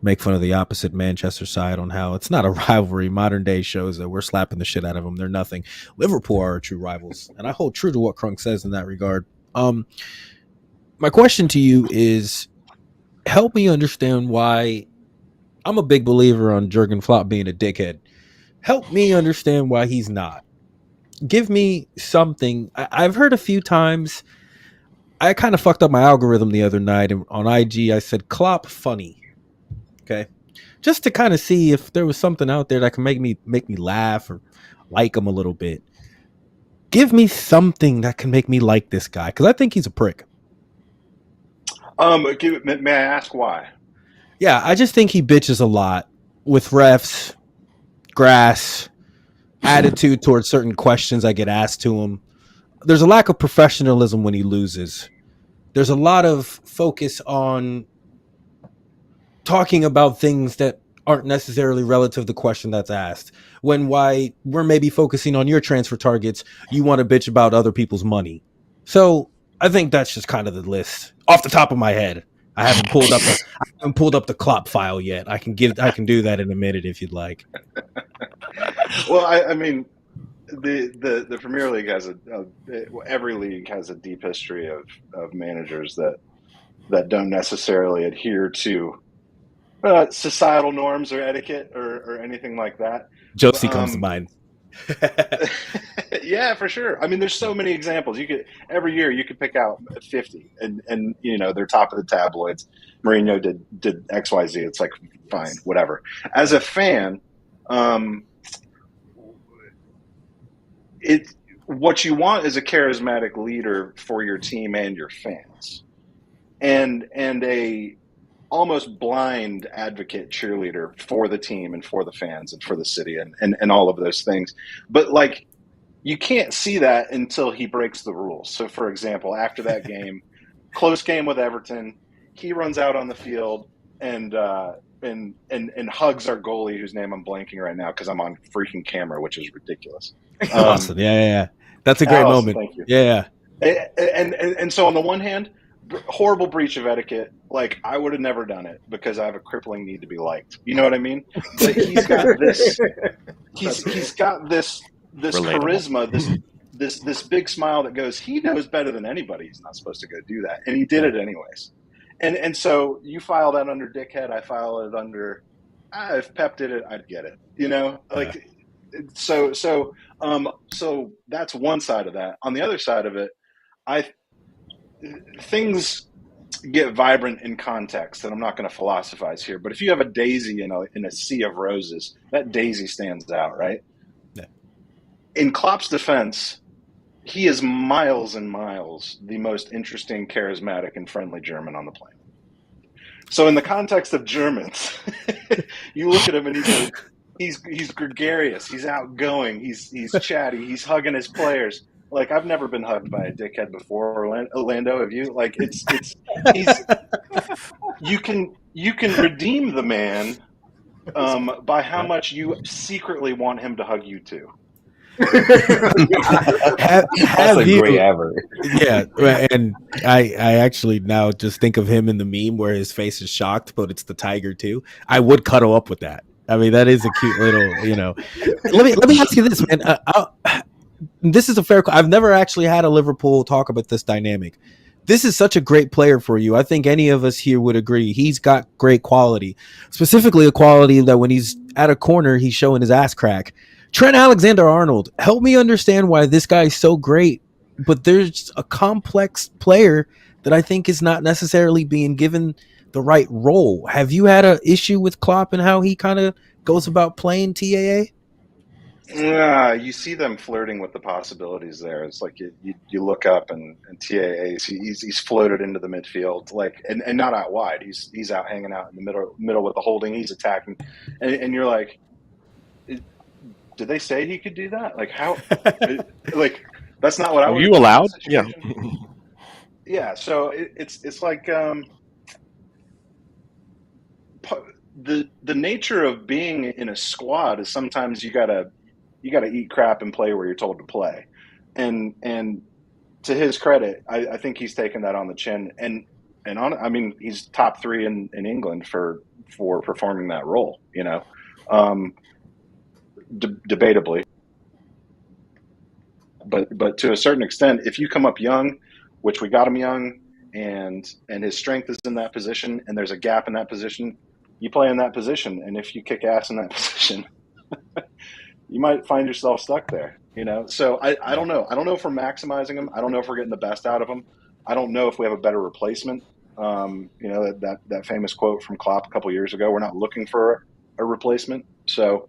make fun of the opposite Manchester side on how it's not a rivalry. Modern day shows that we're slapping the shit out of them. They're nothing. Liverpool are our true rivals, and I hold true to what Crunk says in that regard. My question to you is, help me understand why. I'm a big believer on Jurgen Klopp being a dickhead. Help me understand why he's not. Give me something. I've heard a few times. I kind of fucked up my algorithm the other night on IG. I said Klopp funny. Okay, just to kind of see if there was something out there that can make me laugh or like him a little bit. Give me something that can make me like this guy, because I think he's a prick. May I ask why? Yeah, I just think he bitches a lot with refs, grass, attitude towards certain questions I get asked to him. There's a lack of professionalism when he loses. There's a lot of focus on talking about things that aren't necessarily relative to the question that's asked. When why we're maybe focusing on your transfer targets, you want to bitch about other people's money. So I think that's just kind of the list off the top of my head. I haven't pulled up the Klopp file yet. I can do that in a minute if you'd like. Well, I mean, the Premier League has every league has a deep history of managers that don't necessarily adhere to societal norms or etiquette or anything like that. Josie comes to mind. Yeah, for sure. I mean, there's so many examples. Every year you could pick out 50, and they're top of the tabloids. Mourinho did XYZ. It's like, fine, whatever. As a fan, what you want is a charismatic leader for your team and your fans, and a almost blind advocate cheerleader for the team and for the fans and for the city and all of those things. But like, you can't see that until he breaks the rules. So for example, after that game, close game with Everton, he runs out on the field and hugs our goalie, whose name I'm blanking right now because I'm on freaking camera, which is ridiculous. Awesome. Yeah. That's a great moment. Thank you. Yeah. And so on the one hand, horrible breach of etiquette. Like, I would have never done it because I have a crippling need to be liked. You know what I mean? But he's got this. He's got this charisma, this big smile that goes, he knows better than anybody. He's not supposed to go do that, and he did it anyways. And so you file that under dickhead. I file it under. If Pep did it, I'd get it. Like. So that's one side of that. On the other side of it, things get vibrant in context, and I'm not going to philosophize here, but if you have a daisy in a sea of roses, that daisy stands out, right? Yeah. In Klopp's defense, he is miles and miles the most interesting, charismatic, and friendly German on the planet. So in the context of Germans, you look at him and he's gregarious, he's outgoing, he's chatty, he's hugging his players. Like, I've never been hugged by a dickhead before, Orlando. Have you? Like, you can redeem the man by how much you secretly want him to hug you too. That's a great average. Yeah, and I actually now just think of him in the meme where his face is shocked, but it's the tiger too. I would cuddle up with that. I mean, that is a cute little, Let me ask you this, man. This is a fair. I've never actually had a Liverpool talk about this dynamic. This is such a great player for you. I think any of us here would agree. He's got great quality, specifically a quality that when he's at a corner, he's showing his ass crack. Trent Alexander-Arnold, help me understand why this guy is so great, but there's a complex player that I think is not necessarily being given the right role. Have you had an issue with Klopp and how he kind of goes about playing TAA? Yeah, you see them flirting with the possibilities there. It's like you look up and TAA, he's floated into the midfield, like and not out wide. He's out hanging out in the middle with the holding. He's attacking, and you're like, did they say he could do that? Like, how? Like, that's not what I would. You allowed? Yeah. Yeah, so it's like the nature of being in a squad is sometimes you gotta eat crap and play where you're told to play, and to his credit, I think he's taken that on the chin, and I mean he's top three in England for performing that role, debatably, but to a certain extent, if you come up young, which we got him young, and his strength is in that position, and there's a gap in that position, you play in that position, and if you kick ass in that position, you might find yourself stuck there. So I don't know. I don't know if we're maximizing him. I don't know if we're getting the best out of him. I don't know if we have a better replacement. That famous quote from Klopp a couple years ago. We're not looking for a replacement. So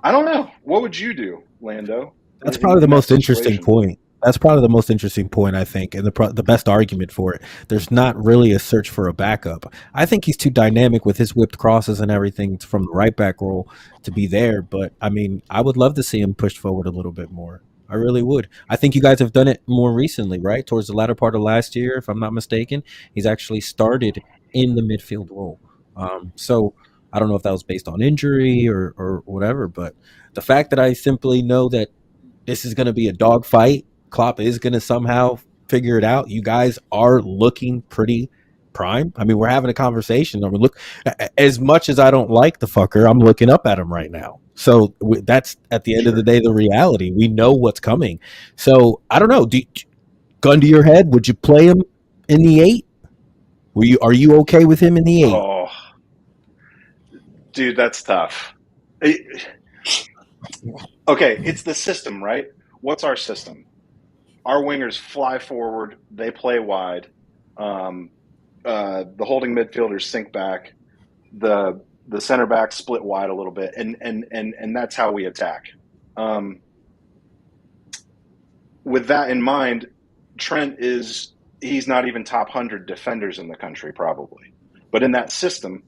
I don't know. What would you do, Lando? That's probably the most interesting point. That's probably the most interesting point, I think, and the best argument for it. There's not really a search for a backup. I think he's too dynamic with his whipped crosses and everything from the right back role to be there. But I mean, I would love to see him pushed forward a little bit more. I really would. I think you guys have done it more recently, right? Towards the latter part of last year, if I'm not mistaken, he's actually started in the midfield role. So I don't know if that was based on injury or whatever, but the fact that I simply know that this is going to be a dogfight. Klopp is going to somehow figure it out. You guys are looking pretty prime. I mean, we're having a conversation. I mean, look, as much as I don't like the fucker, I'm looking up at him right now. So that's at the end of the day the reality. We know what's coming. So I don't know. Gun to your head, would you play him in the 8? Are you okay with him in the 8? Oh, dude, that's tough. Okay, it's the system, right? What's our system? Our wingers fly forward, they play wide. The holding midfielders sink back. The center backs split wide a little bit, and that's how we attack. With that in mind, Trent he's not even top 100 defenders in the country probably, but in that system,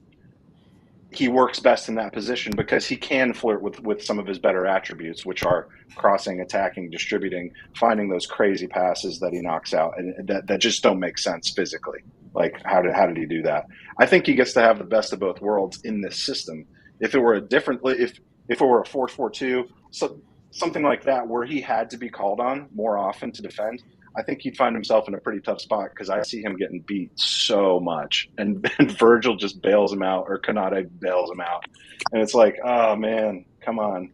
he works best in that position because he can flirt with some of his better attributes, which are crossing, attacking, distributing, finding those crazy passes that he knocks out and that just don't make sense physically. Like how did he do that? I think he gets to have the best of both worlds in this system. If it were if it were a 4-4-2, so something like that where he had to be called on more often to defend, I think he'd find himself in a pretty tough spot because I see him getting beat so much, and Virgil just bails him out, or Konate bails him out, and it's like, oh man, come on.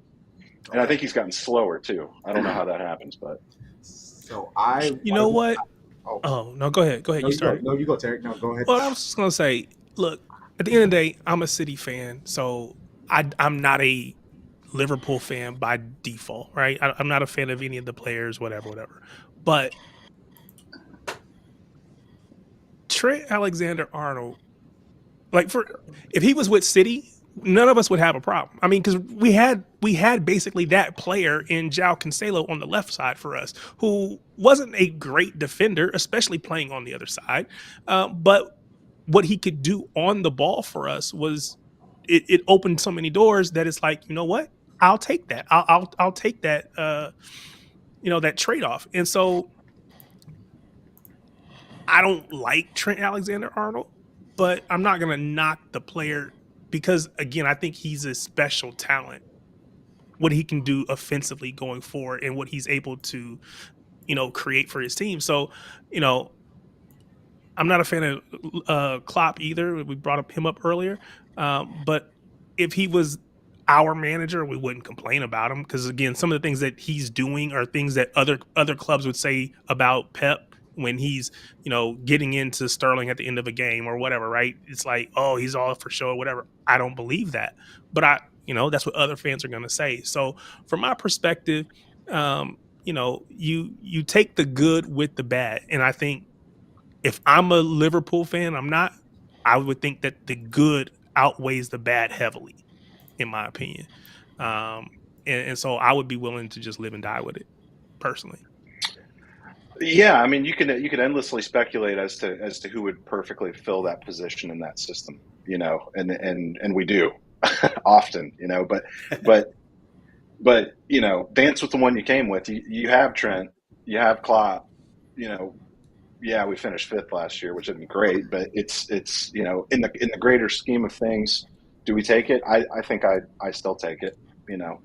And I think he's gotten slower too. I don't know how that happens, but you know what? Oh no, go ahead. No, you start. No, you go, Tarek. No, go ahead. Well, I was just gonna say, look, at the end of the day, I'm a City fan, so I'm not a Liverpool fan by default, right? I'm not a fan of any of the players, whatever. But Trent Alexander-Arnold, like if he was with City, none of us would have a problem. I mean, because we had basically that player in João Cancelo on the left side for us, who wasn't a great defender, especially playing on the other side. But what he could do on the ball for us was it opened so many doors that it's like, you know what? I'll take that. I'll take that. That trade off. And so I don't like Trent Alexander-Arnold, but I'm not going to knock the player because, again, I think he's a special talent. What he can do offensively going forward and what he's able to, create for his team. So, I'm not a fan of Klopp either. We brought him up earlier. But if he was our manager, we wouldn't complain about him because, again, some of the things that he's doing are things that other clubs would say about Pep when he's, getting into Sterling at the end of a game or whatever, right? It's like, oh, he's all for show or whatever. I don't believe that. But that's what other fans are going to say. So from my perspective, you take the good with the bad. And I think if I'm a Liverpool fan, I would think that the good outweighs the bad heavily, in my opinion. And so I would be willing to just live and die with it personally. Yeah, I mean, you can endlessly speculate as to who would perfectly fill that position in that system, and we do often, but dance with the one you came with. You have Trent, you have Klopp, yeah, we finished 5th last year, which isn't great, but it's in the greater scheme of things, do we take it? I think I still take it. I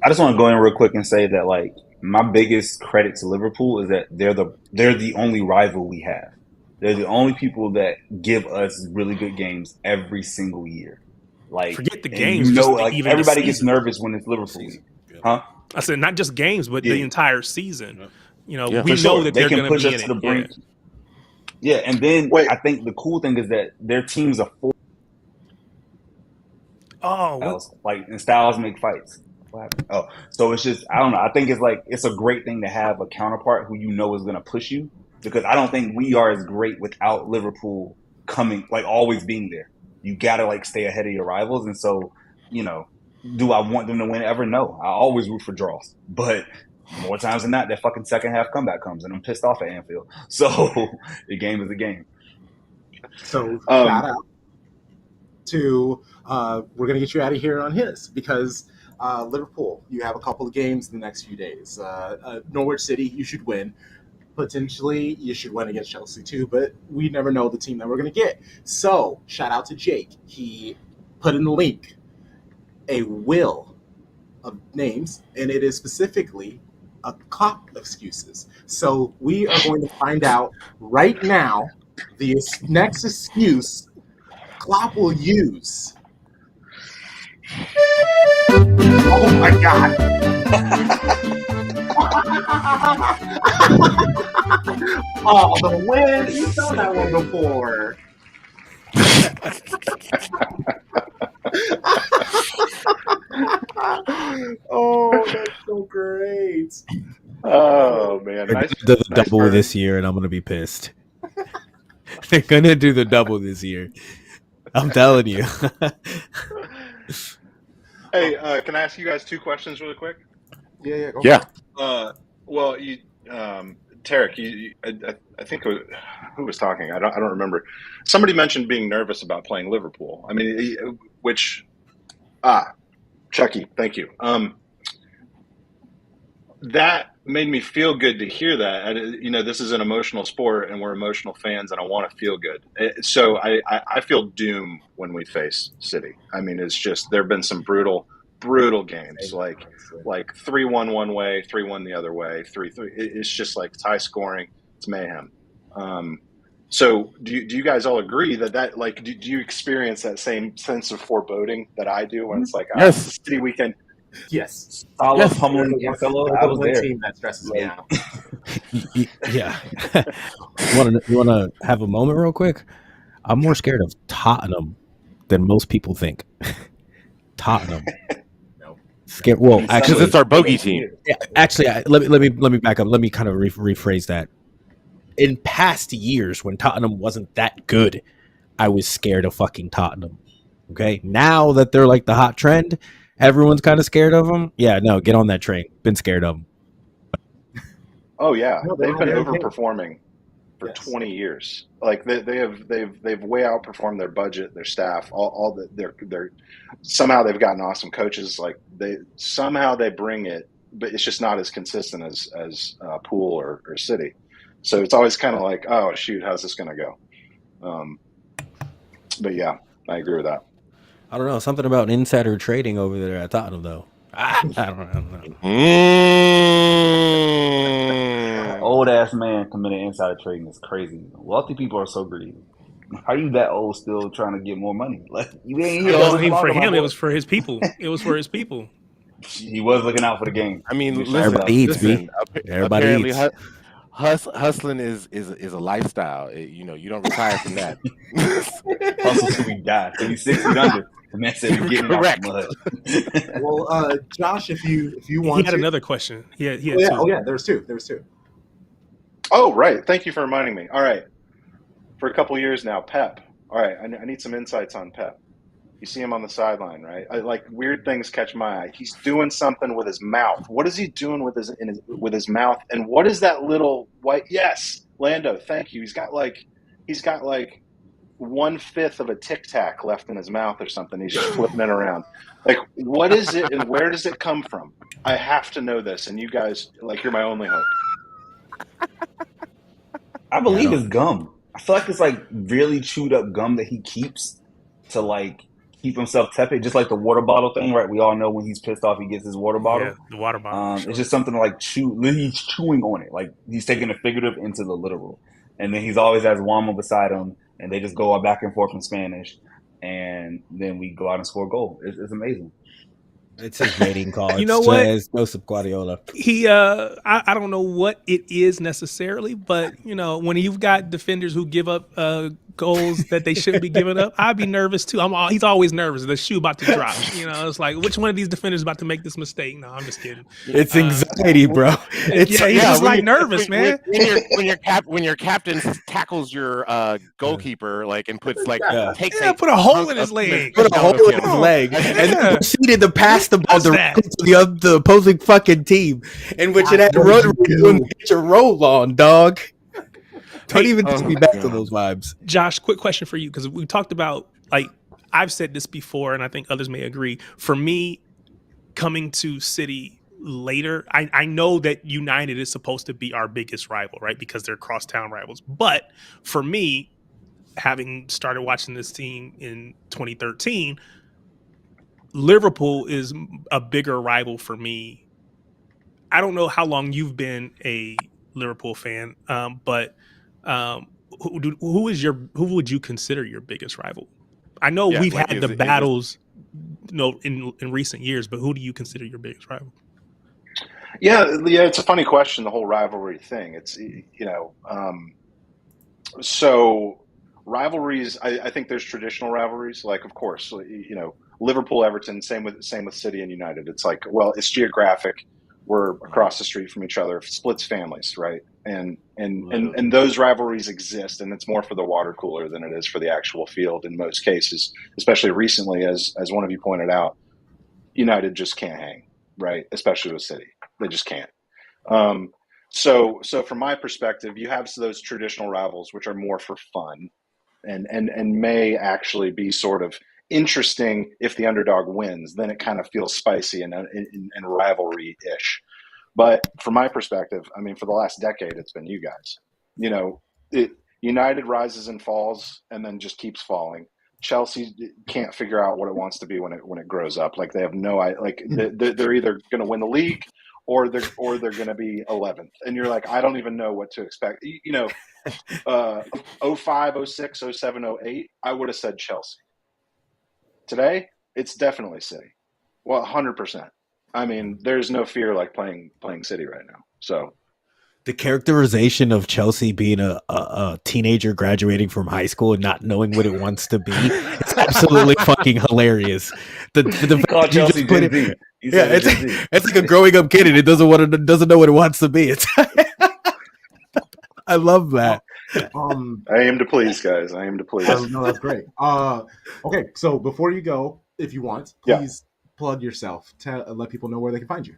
just want to go in real quick and say that like my biggest credit to Liverpool is that they're the only rival we have. They're the only people that give us really good games every single year. Like, forget the and games, just like even everybody gets nervous when it's Liverpool. Huh? I said not just games, but the entire season. We know that they're going to be in it. To the brink. Yeah, and then I think the cool thing is that their teams are full. Like, and styles make fights. Oh, so it's just, I don't know. I think it's a great thing to have a counterpart who is going to push you, because I don't think we are as great without Liverpool coming, like always being there. You got to like stay ahead of your rivals. And so, do I want them to win ever? No. I always root for draws. But more times than not, that fucking second half comeback comes and I'm pissed off at Anfield. So the game is a game. So shout out to, we're going to get you out of here on his, because Liverpool, you have a couple of games in the next few days. Norwich City, you should win. Potentially, you should win against Chelsea too, but we never know the team that we're going to get. So, shout out to Jake. He put in the link a will of names, and it is specifically a Klopp excuses. So, we are going to find out right now the next excuse Klopp will use. Oh my God. Oh, the win. You've done that one before. Oh, that's so great. Oh, man. They're going to do the double this year, and I'm going to be pissed. They're going to do the double this year. I'm telling you. Hey, can I ask you guys 2 questions really quick? Yeah. Well, you, Tarek, I think who was talking? I don't remember. Somebody mentioned being nervous about playing Liverpool. I mean, Chucky, thank you. That made me feel good to hear that. This is an emotional sport, and we're emotional fans, and I want to feel good. So I feel doom when we face City. I mean, it's just there have been some brutal games, like 3-1 one way, 3-1 the other way, 3-3. It's just like tie scoring. It's mayhem. So do you guys all agree that like do you experience that same sense of foreboding that I do when it's like yes, City weekend? Yes. Yes. Humbling fellow. I was there. Team that stresses me out. Yeah. You want to have a moment real quick? I'm more scared of Tottenham than most people think. Tottenham. Scared. Well, actually, because it's our bogey team. Yeah, actually, let me back up. Let me kind of rephrase that. In past years, when Tottenham wasn't that good, I was scared of fucking Tottenham. Okay, now that they're like the hot trend, everyone's kind of scared of them. Yeah, no, get on that train. Been scared of them. Oh yeah, they've been overperforming for 20 years. Like they've way outperformed their budget, their staff, all their somehow they've gotten awesome coaches. Like they bring it, but it's just not as consistent as Pool or City. So it's always kind of like, oh shoot, how's this going to go? But yeah, I agree with that. I don't know, something about insider trading over there at Tottenham though. I don't know. Old ass man committing insider trading is crazy. Wealthy people are so greedy. How are you that old still trying to get more money? Like you ain't here. It wasn't even for him. It was for his people. It was for his people. He was looking out for the game. I mean, everybody eats. Everybody eats. Hustling is a lifestyle. You don't retire from that. Hustle till we die. Till we 6 feet under. The man said we're getting correct. Well, Josh, if you want, he had another question. He had two. Oh yeah, there was two. Oh right, thank you for reminding me. All right, for a couple years now, Pep. All right, I need some insights on Pep. You see him on the sideline, right? Like weird things catch my eye. He's doing something with his mouth. What is he doing with his mouth? And what is that little white? Yes, Lando. Thank you. He's got like 1/5 of a Tic Tac left in his mouth or something. He's just flipping it around. Like, what is it and where does it come from? I have to know this. And you guys, like, you're my only hope. I believe it's gum. I feel like it's like really chewed up gum that he keeps to like keep himself tepid, just like the water bottle thing, right? We all know when he's pissed off, he gets his water bottle. Yeah, the water bottle. It's just something to like chew. He's chewing on it, like he's taking the figurative into the literal. And then he's always has Wama beside him, and they just go back and forth in Spanish, and then we go out and score a goal. It's amazing. It's his mating call. You know what? It's Joseph Guardiola. He, I don't know what it is necessarily, but you know, when you've got defenders who give up goals that they shouldn't be giving up, I'd be nervous too. He's always nervous. The shoe about to drop. You know, it's like, which one of these defenders is about to make this mistake? No, I'm just kidding. It's anxiety, bro. He's just like nervous, man. When your captain tackles your goalkeeper, like, and puts like put a hole in his leg. Put a hole in his leg, and then proceeded to pass the ball directly to the opposing fucking team, in which it had to get your roll on, dog. Don't even take me back to those vibes. Josh, quick question for you, because we talked about, like, I've said this before, and I think others may agree. For me, coming to City later, I know that United is supposed to be our biggest rival, right? Because they're crosstown rivals. But for me, having started watching this team in 2013, Liverpool is a bigger rival for me. I don't know how long you've been a Liverpool fan, but who would you consider your biggest rival? I know we've had the battles, in recent years, but who do you consider your biggest rival? Yeah, it's a funny question, the whole rivalry thing. It's, so rivalries, I think there's traditional rivalries, like, of course, Liverpool, Everton, same with City and United. It's like, well, it's geographic. We're across the street from each other, splits families, right? And those rivalries exist, and it's more for the water cooler than it is for the actual field in most cases, especially recently, as one of you pointed out. United just can't hang, right? Especially with City. They just can't. So from my perspective, you have those traditional rivals, which are more for fun and may actually be sort of interesting if the underdog wins. Then it kind of feels spicy and rivalry-ish. But from my perspective, I mean, for the last decade, it's been you guys. United rises and falls and then just keeps falling. Chelsea can't figure out what it wants to be when it grows up. Like, they have no idea. Like, they're either going to win the league or they're going to be 11th. And you're like, I don't even know what to expect. 05, 06, 07, 08, I would have said Chelsea. Today, it's definitely City. Well, 100%. I mean, there's no fear like playing City right now. So the characterization of Chelsea being a teenager graduating from high school and not knowing what it wants to be, it's absolutely fucking hilarious. Chelsea put it, it's like a growing up kid and it doesn't know what it wants to be. It's I love that. I aim to please, guys. I aim to please. No, that's great. Okay, so before you go, if you want, please plug yourself. Let people know where they can find you.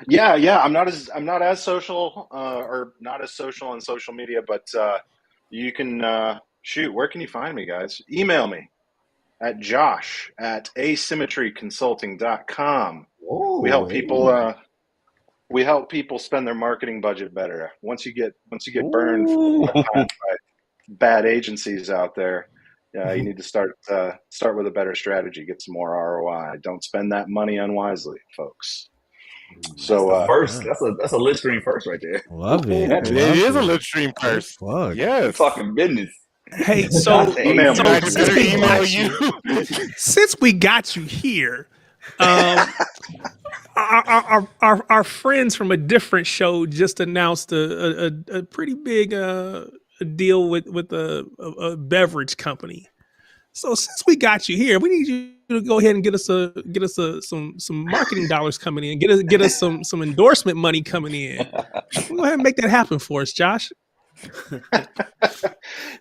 Yeah. I'm not as social or not as social on social media, but you can where can you find me, guys? Email me at josh@asymmetryconsulting.com. Whoa, we help people spend their marketing budget better. Once you get burned by bad agencies out there, you need to start with a better strategy, get some more ROI. Don't spend that money unwisely, folks. So first, that's a lit stream first right there. Love it. It is a lit stream first. Yes, talking business. Hey, so email you. Since we got you here, our friends from a different show just announced a pretty big deal with a beverage company. So since we got you here, we need you to go ahead and get us some marketing dollars coming in, get us some endorsement money coming in. Go ahead and make that happen for us, Josh.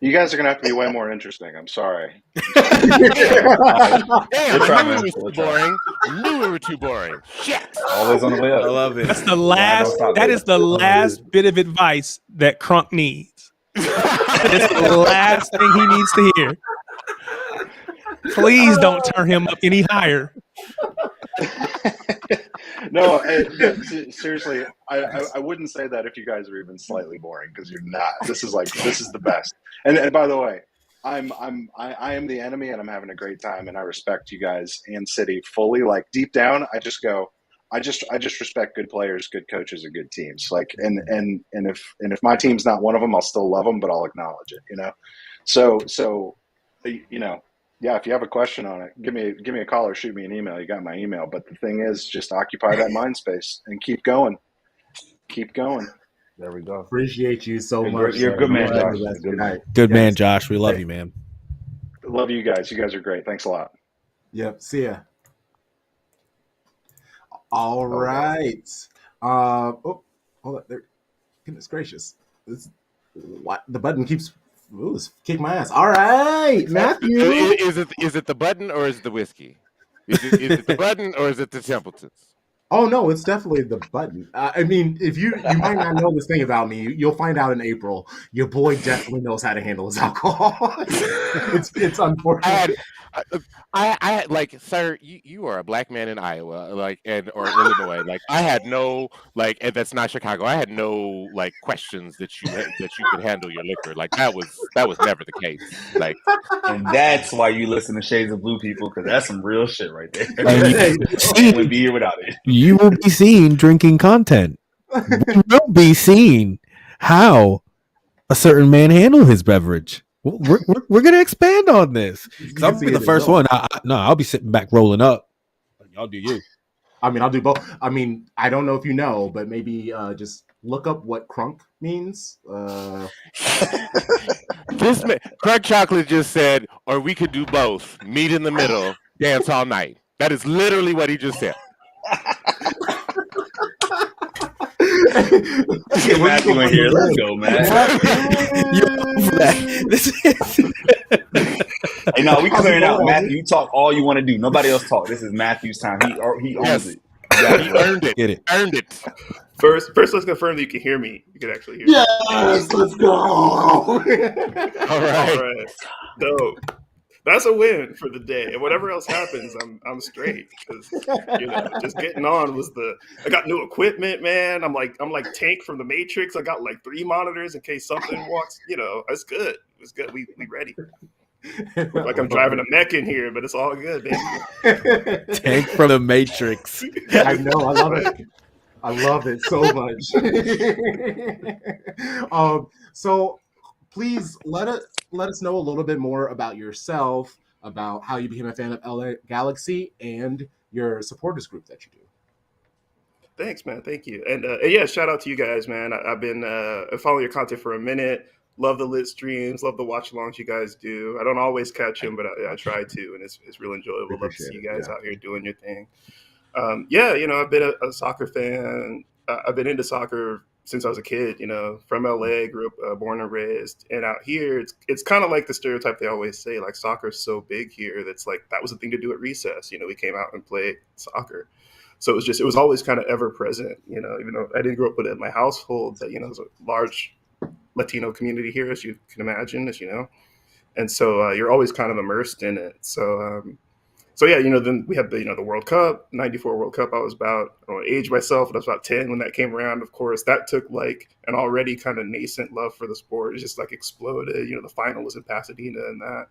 You guys are gonna have to be way more interesting. I'm sorry. Damn, I knew we were too boring. Shit. Always on the way up. I love it. That's the last. That is the last bit of advice that Crunk needs. It's the last thing he needs to hear. Please don't turn him up any higher. No, seriously, I wouldn't say that if you guys are even slightly boring, because you're not. This is the best. And by the way, I am the enemy, and I'm having a great time, and I respect you guys and City fully. Like deep down, I just respect good players, good coaches, and good teams. Like and if my team's not one of them, I'll still love them, but I'll acknowledge it. So yeah, if you have a question on it, give me a call or shoot me an email. You got my email. But the thing is, just occupy that mind space and keep going. Keep going. There we go. Appreciate you so much. You're a good man, Josh. Good man, Josh. We love you, man. Love you guys. You guys are great. Thanks a lot. Yep. See ya. All right. Hold on. There. Goodness gracious. What the button keeps kick my ass. All right, Matthew. Is it the button or is it the whiskey? Is it the button or is it the Templetons? Oh no, it's definitely the button. I mean, if you might not know this thing about me, you'll find out in April. Your boy definitely knows how to handle his alcohol. it's unfortunate. I like, sir, you are a black man in Iowa, or Illinois. Like, I had no, and that's not Chicago. I had no questions that you could handle your liquor. Like, that was never the case. Like, and that's why you listen to Shades of Blue, people, because that's some real shit right there. You would be here without it. You will be seen drinking content. You will be seen how a certain man handle his beverage. We're gonna expand on this because I'm gonna be the first one. I'll be sitting back rolling up. Y'all do you. I mean, I'll do both. I mean, I don't know if you know, but maybe just look up what crunk means. This Crunk Chocolate just said, or we could do both. Meet in the middle, dance all night. That is literally what he just said. Get Matthew in here. Let's go, man. Hey, no, we clearing out. Matthew, you talk all you want to do. Nobody else talk. This is Matthew's time. He owns it. He earned it. Get it. Earned it. First, let's confirm that you can hear me. You can actually hear me. Yes, let's go. All right. Dope. That's a win for the day. And whatever else happens, I'm straight. Because just getting on was I got new equipment, man. I'm like Tank from the Matrix. I got 3 monitors in case something walks. It's good. It's good. We ready. Look like I'm driving a mech in here, but it's all good, baby. Tank from the Matrix. I know. I love it. I love it so much. So please let us know a little bit more about yourself, about how you became a fan of LA Galaxy, and your supporters group that you do. Thanks, man. Thank you. And yeah, shout out to you guys, man. I've been following your content for a minute. Love the lit streams. Love the watch alongs you guys do. I don't always catch them, but I try to, and it's real enjoyable. Love to see you guys out here doing your thing. I've been a soccer fan. I've been into soccer since I was a kid. From LA, grew up, born and raised, and out here, it's kind of like the stereotype they always say, like soccer's so big here that's that was the thing to do at recess. We came out and played soccer. So it was always kind of ever present, even though I didn't grow up with it in my household, but, there's a large Latino community here, as you can imagine, as you know. And so you're always kind of immersed in it. So yeah, then we had the World Cup, 94 World Cup. I was about, I don't know, age myself, and I was about 10 when that came around. Of course, that took an already kind of nascent love for the sport. It just exploded. The final was in Pasadena, and that.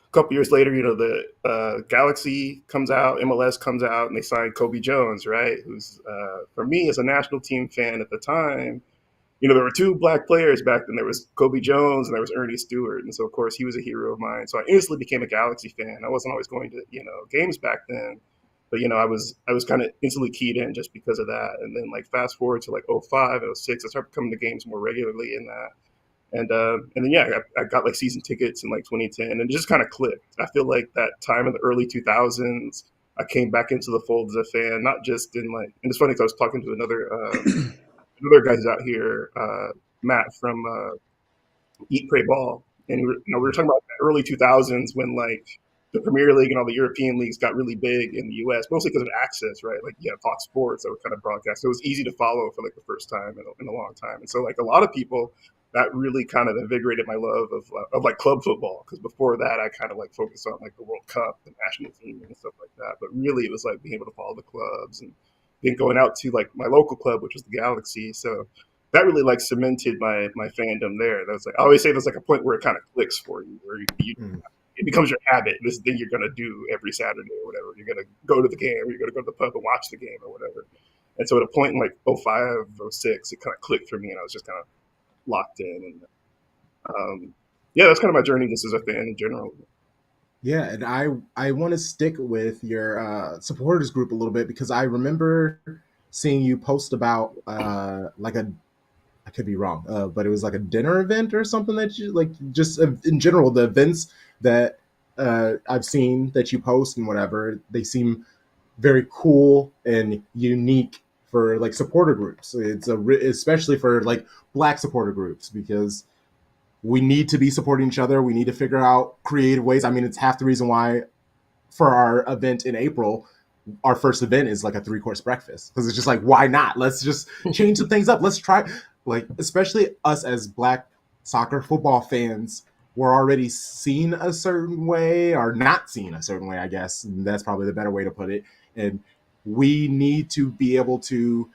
A couple years later, the Galaxy comes out, MLS comes out, and they signed Kobe Jones, right? Who's, for me, as a national team fan at the time, there were 2 black players back then. There was Kobe Jones and there was Ernie Stewart. And so, of course, he was a hero of mine. So I instantly became a Galaxy fan. I wasn't always going to, games back then. But, I was kind of instantly keyed in just because of that. And then, fast forward to, 05, 06, I started coming to games more regularly in that. And then, yeah, I got season tickets in 2010, and it just kind of clicked. I feel like that time in the early 2000s, I came back into the fold as a fan, not just in and it's funny because I was talking to another guy who's out here, Matt from Eat, Pray, Ball, and we were talking about the early 2000s when the Premier League and all the European leagues got really big in the U.S., mostly because of access, right? Fox Sports that were kind of broadcast. So it was easy to follow for the first time in a long time. And so a lot of people, that really kind of invigorated my love of club football, because before that I kind of focused on the World Cup, the national team, and stuff like that. But really it was being able to follow the clubs and then going out to like my local club, which was the Galaxy. So that really like cemented my fandom there. That was like, I always say there's like a point where it kind of clicks for you, where it becomes your habit. This thing you're gonna do every Saturday or whatever. You're gonna go to the game, or you're gonna go to the pub and watch the game or whatever. And so at a point in like 05, 06, it kind of clicked for me, and I was just kind of locked in. And yeah, that's kind of my journey just as a fan in general. Yeah, and I want to stick with your supporters group a little bit, because I remember seeing you post about like I could be wrong, but it was like a dinner event or something that you like, just in general, the events that I've seen that you post and whatever, they seem very cool and unique for like supporter groups. It's especially for like Black supporter groups, because we need to be supporting each other. We need to figure out creative ways. I mean, it's half the reason why for our event in April, our first event is like a 3-course breakfast, because it's just like, why not? Let's just change some things up. Let's try, like, especially us as Black soccer football fans, we're already seen a certain way, or not seen a certain way, I guess. And that's probably the better way to put it. And we need to be able to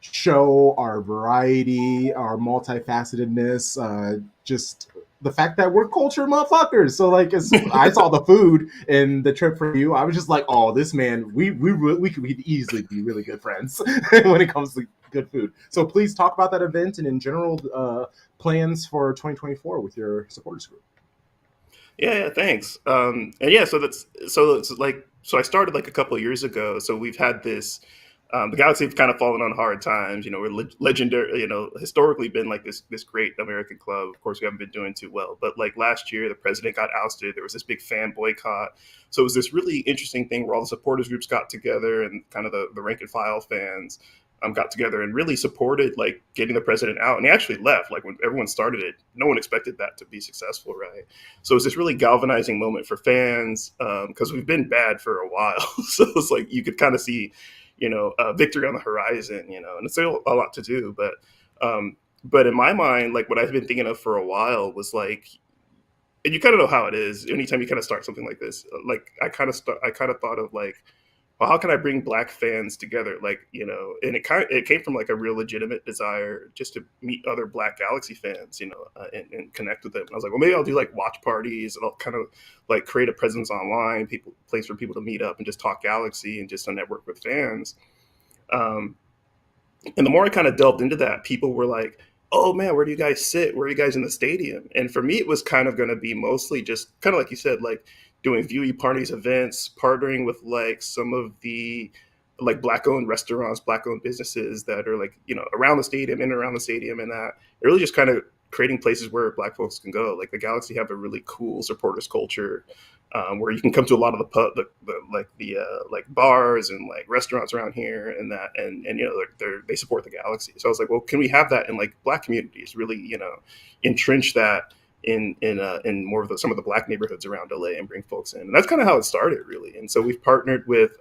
show our variety, our multifacetedness, just the fact that we're culture motherfuckers. So like, as I saw the food and the trip for you, I was just like, oh, this man, we could easily be really good friends when it comes to good food. So please talk about that event and in general plans for 2024 with your supporters group. Yeah, thanks. And yeah, so I started like a couple of years ago. So we've had this. The Galaxy have kind of fallen on hard times. You know, we're legendary. You know, historically been like this great American club. Of course, we haven't been doing too well. But like last year, the president got ousted. There was this big fan boycott. So it was this really interesting thing where all the supporters groups got together, and kind of the rank and file fans got together and really supported like getting the president out. And he actually left. Like when everyone started it, no one expected that to be successful, right? So it's this really galvanizing moment for fans, because we've been bad for a while. So it's like you could kind of see, you know, victory on the horizon, you know, and it's still a lot to do. But in my mind, like what I've been thinking of for a while was like, and you kind of know how it is. Anytime you kind of start something like this, like I kind of thought of like, well, how can I bring Black fans together? Like, you know, and it came from like a real legitimate desire just to meet other Black Galaxy fans, you know, and connect with them. And I was like, well, maybe I'll do like watch parties, and I'll kind of like create a presence online, place for people to meet up and just talk Galaxy and just to network with fans. And the more I kind of delved into that, people were like, oh man, where do you guys sit? Where are you guys in the stadium? And for me, it was kind of going to be mostly just kind of like you said, like doing viewing parties, events, partnering with like some of the like Black-owned restaurants, Black-owned businesses that are like, you know, around the stadium, in and around the stadium, and that it really just kind of creating places where Black folks can go. Like the Galaxy have a really cool supporters culture, where you can come to a lot of the pub, like bars and like restaurants around here, and that, and you know, they support the Galaxy. So I was like, well, can we have that in like Black communities? Really, you know, entrench that in more of some of the Black neighborhoods around LA and bring folks in. And that's kind of how it started, really. And so we've partnered with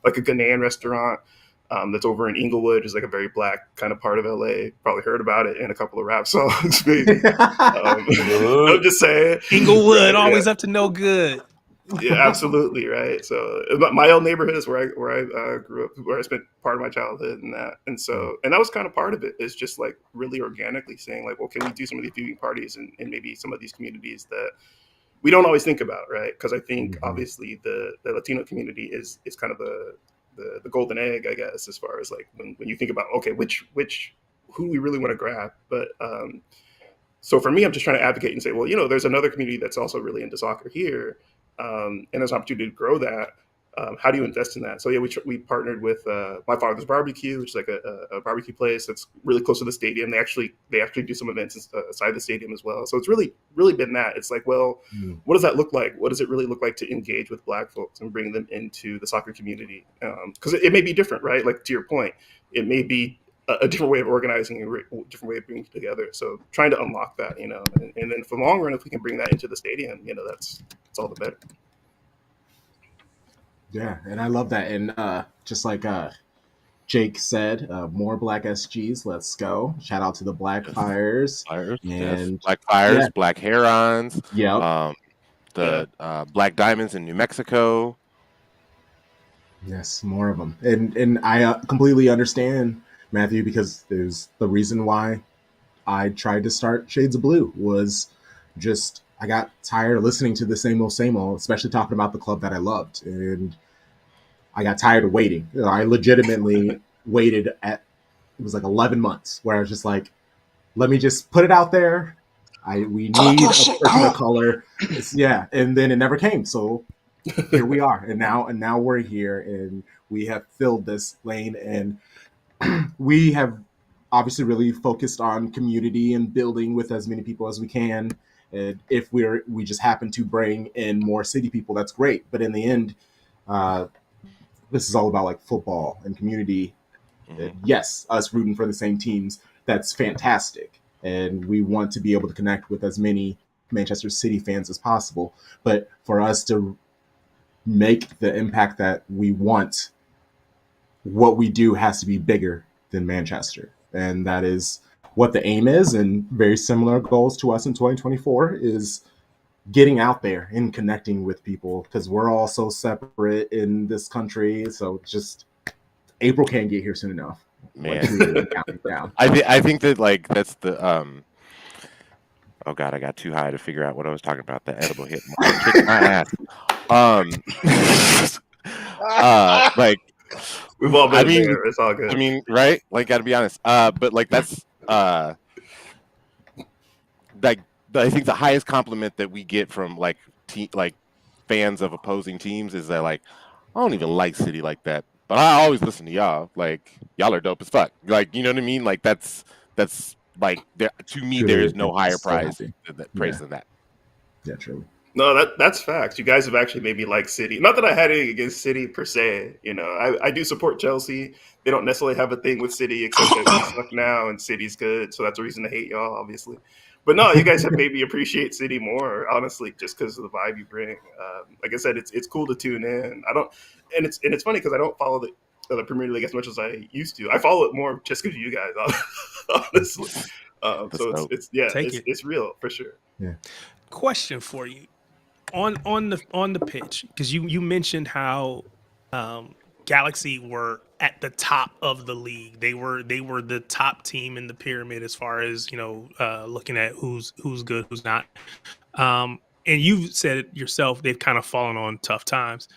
like a Ghanaian restaurant that's over in Inglewood, is like a very Black kind of part of LA. Probably heard about it in a couple of rap songs, maybe. I'm just saying, Inglewood, always up to no good. Yeah, absolutely, right. So my own neighborhood is where I grew up, where I spent part of my childhood, and that was kind of part of it. Is just like really organically saying like, well, can we do some of these viewing parties in maybe some of these communities that we don't always think about, right? Because I think obviously the Latino community is kind of the golden egg, I guess, as far as like when you think about, okay, who we really want to grab. But so for me, I'm just trying to advocate and say, well, you know, there's another community that's also really into soccer here. And there's an opportunity to grow that. How do you invest in that? So yeah, we partnered with My Father's Barbecue, which is like a barbecue place that's really close to the stadium. They actually do some events inside the stadium as well. So it's really been that. It's like, well, what does that look like? What does it really look like to engage with Black folks and bring them into the soccer community? Because it may be different, right? Like to your point, it may be a different way of organizing, a different way of bringing it together. So trying to unlock that, you know, and then for the long run, if we can bring that into the stadium, you know, that's all the better. Yeah, and I love that. And just like Jake said, more Black SGs. Let's go! Shout out to the Black Fires. And Black Fires, Black Herons. Yeah. The Black Diamonds in New Mexico. Yes, more of them, and I completely understand, Matthew, because there's the reason why I tried to start Shades of Blue was just I got tired of listening to the same old, especially talking about the club that I loved, and I got tired of waiting. I legitimately waited at it was like 11 months where I was just like, let me just put it out there. We need a person of color. Yeah, and then it never came. So here we are, and now we're here, and we have filled this lane, and we have obviously really focused on community and building with as many people as we can. And if we just happen to bring in more city people, that's great. But in the end, uh, this is all about like football and community. Yes, us rooting for the same teams, that's fantastic. And we want to be able to connect with as many Manchester City fans as possible. But for us to make the impact that we want, what we do has to be bigger than Manchester. And that is what the aim is. And very similar goals to us in 2024 is getting out there and connecting with people because we're all so separate in this country. So just April can't get here soon enough. Man, down. I think that like that's the oh god, I got too high to figure out what I was talking about. The edible hit kicked my ass. Like we've all been there. It's all good. I mean, right? Like, gotta be honest. But like that's like I think the highest compliment that we get from like fans of opposing teams is that like I don't even like City like that, but I always listen to y'all. Like y'all are dope as fuck. Like you know what I mean? Like that's like to me there is no higher praise than that. Yeah, truly. No, that's facts. You guys have actually made me like City. Not that I had anything against City per se. You know, I do support Chelsea. They don't necessarily have a thing with City, except that we suck now and City's good. So that's a reason to hate y'all, obviously. But no, you guys have made me appreciate City more, honestly, just because of the vibe you bring. Like I said, it's cool to tune in. It's funny because I don't follow the Premier League as much as I used to. I follow it more just because of you guys, honestly. So it's real for sure. Yeah. Question for you. On the pitch, because you mentioned how Galaxy were at the top of the league. They were the top team in the pyramid as far as looking at who's good, who's not. And you've said it yourself, they've kind of fallen on tough times.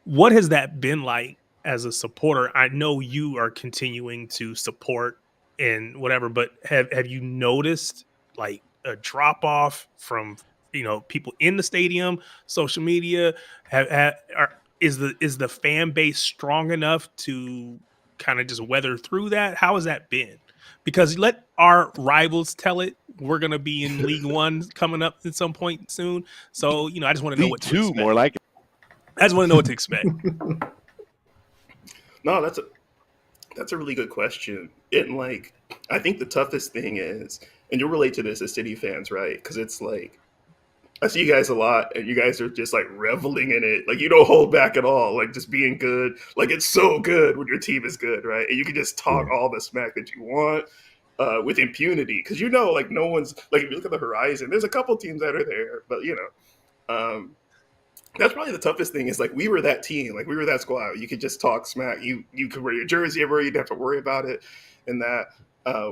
What has that been like as a supporter? I know you are continuing to support and whatever, but have you noticed like a drop off from people in the stadium, social media? Is the fan base strong enough to kind of just weather through that? How has that been? Because let our rivals tell it. We're gonna be in League One coming up at some point soon. So I just want to know what to expect. More like it. I just want to know what to expect. No, that's a really good question. And like, I think the toughest thing is, and you'll relate to this as City fans, right? Because it's like, I see you guys a lot, and you guys are just like reveling in it. Like you don't hold back at all. Like just being good. Like it's so good when your team is good, right? And you can just talk all the smack that you want with impunity, because like no one's like if you look at the horizon, there's a couple teams that are there, but that's probably the toughest thing is like we were that team, like we were that squad. You could just talk smack. You could wear your jersey everywhere. You didn't have to worry about it. And that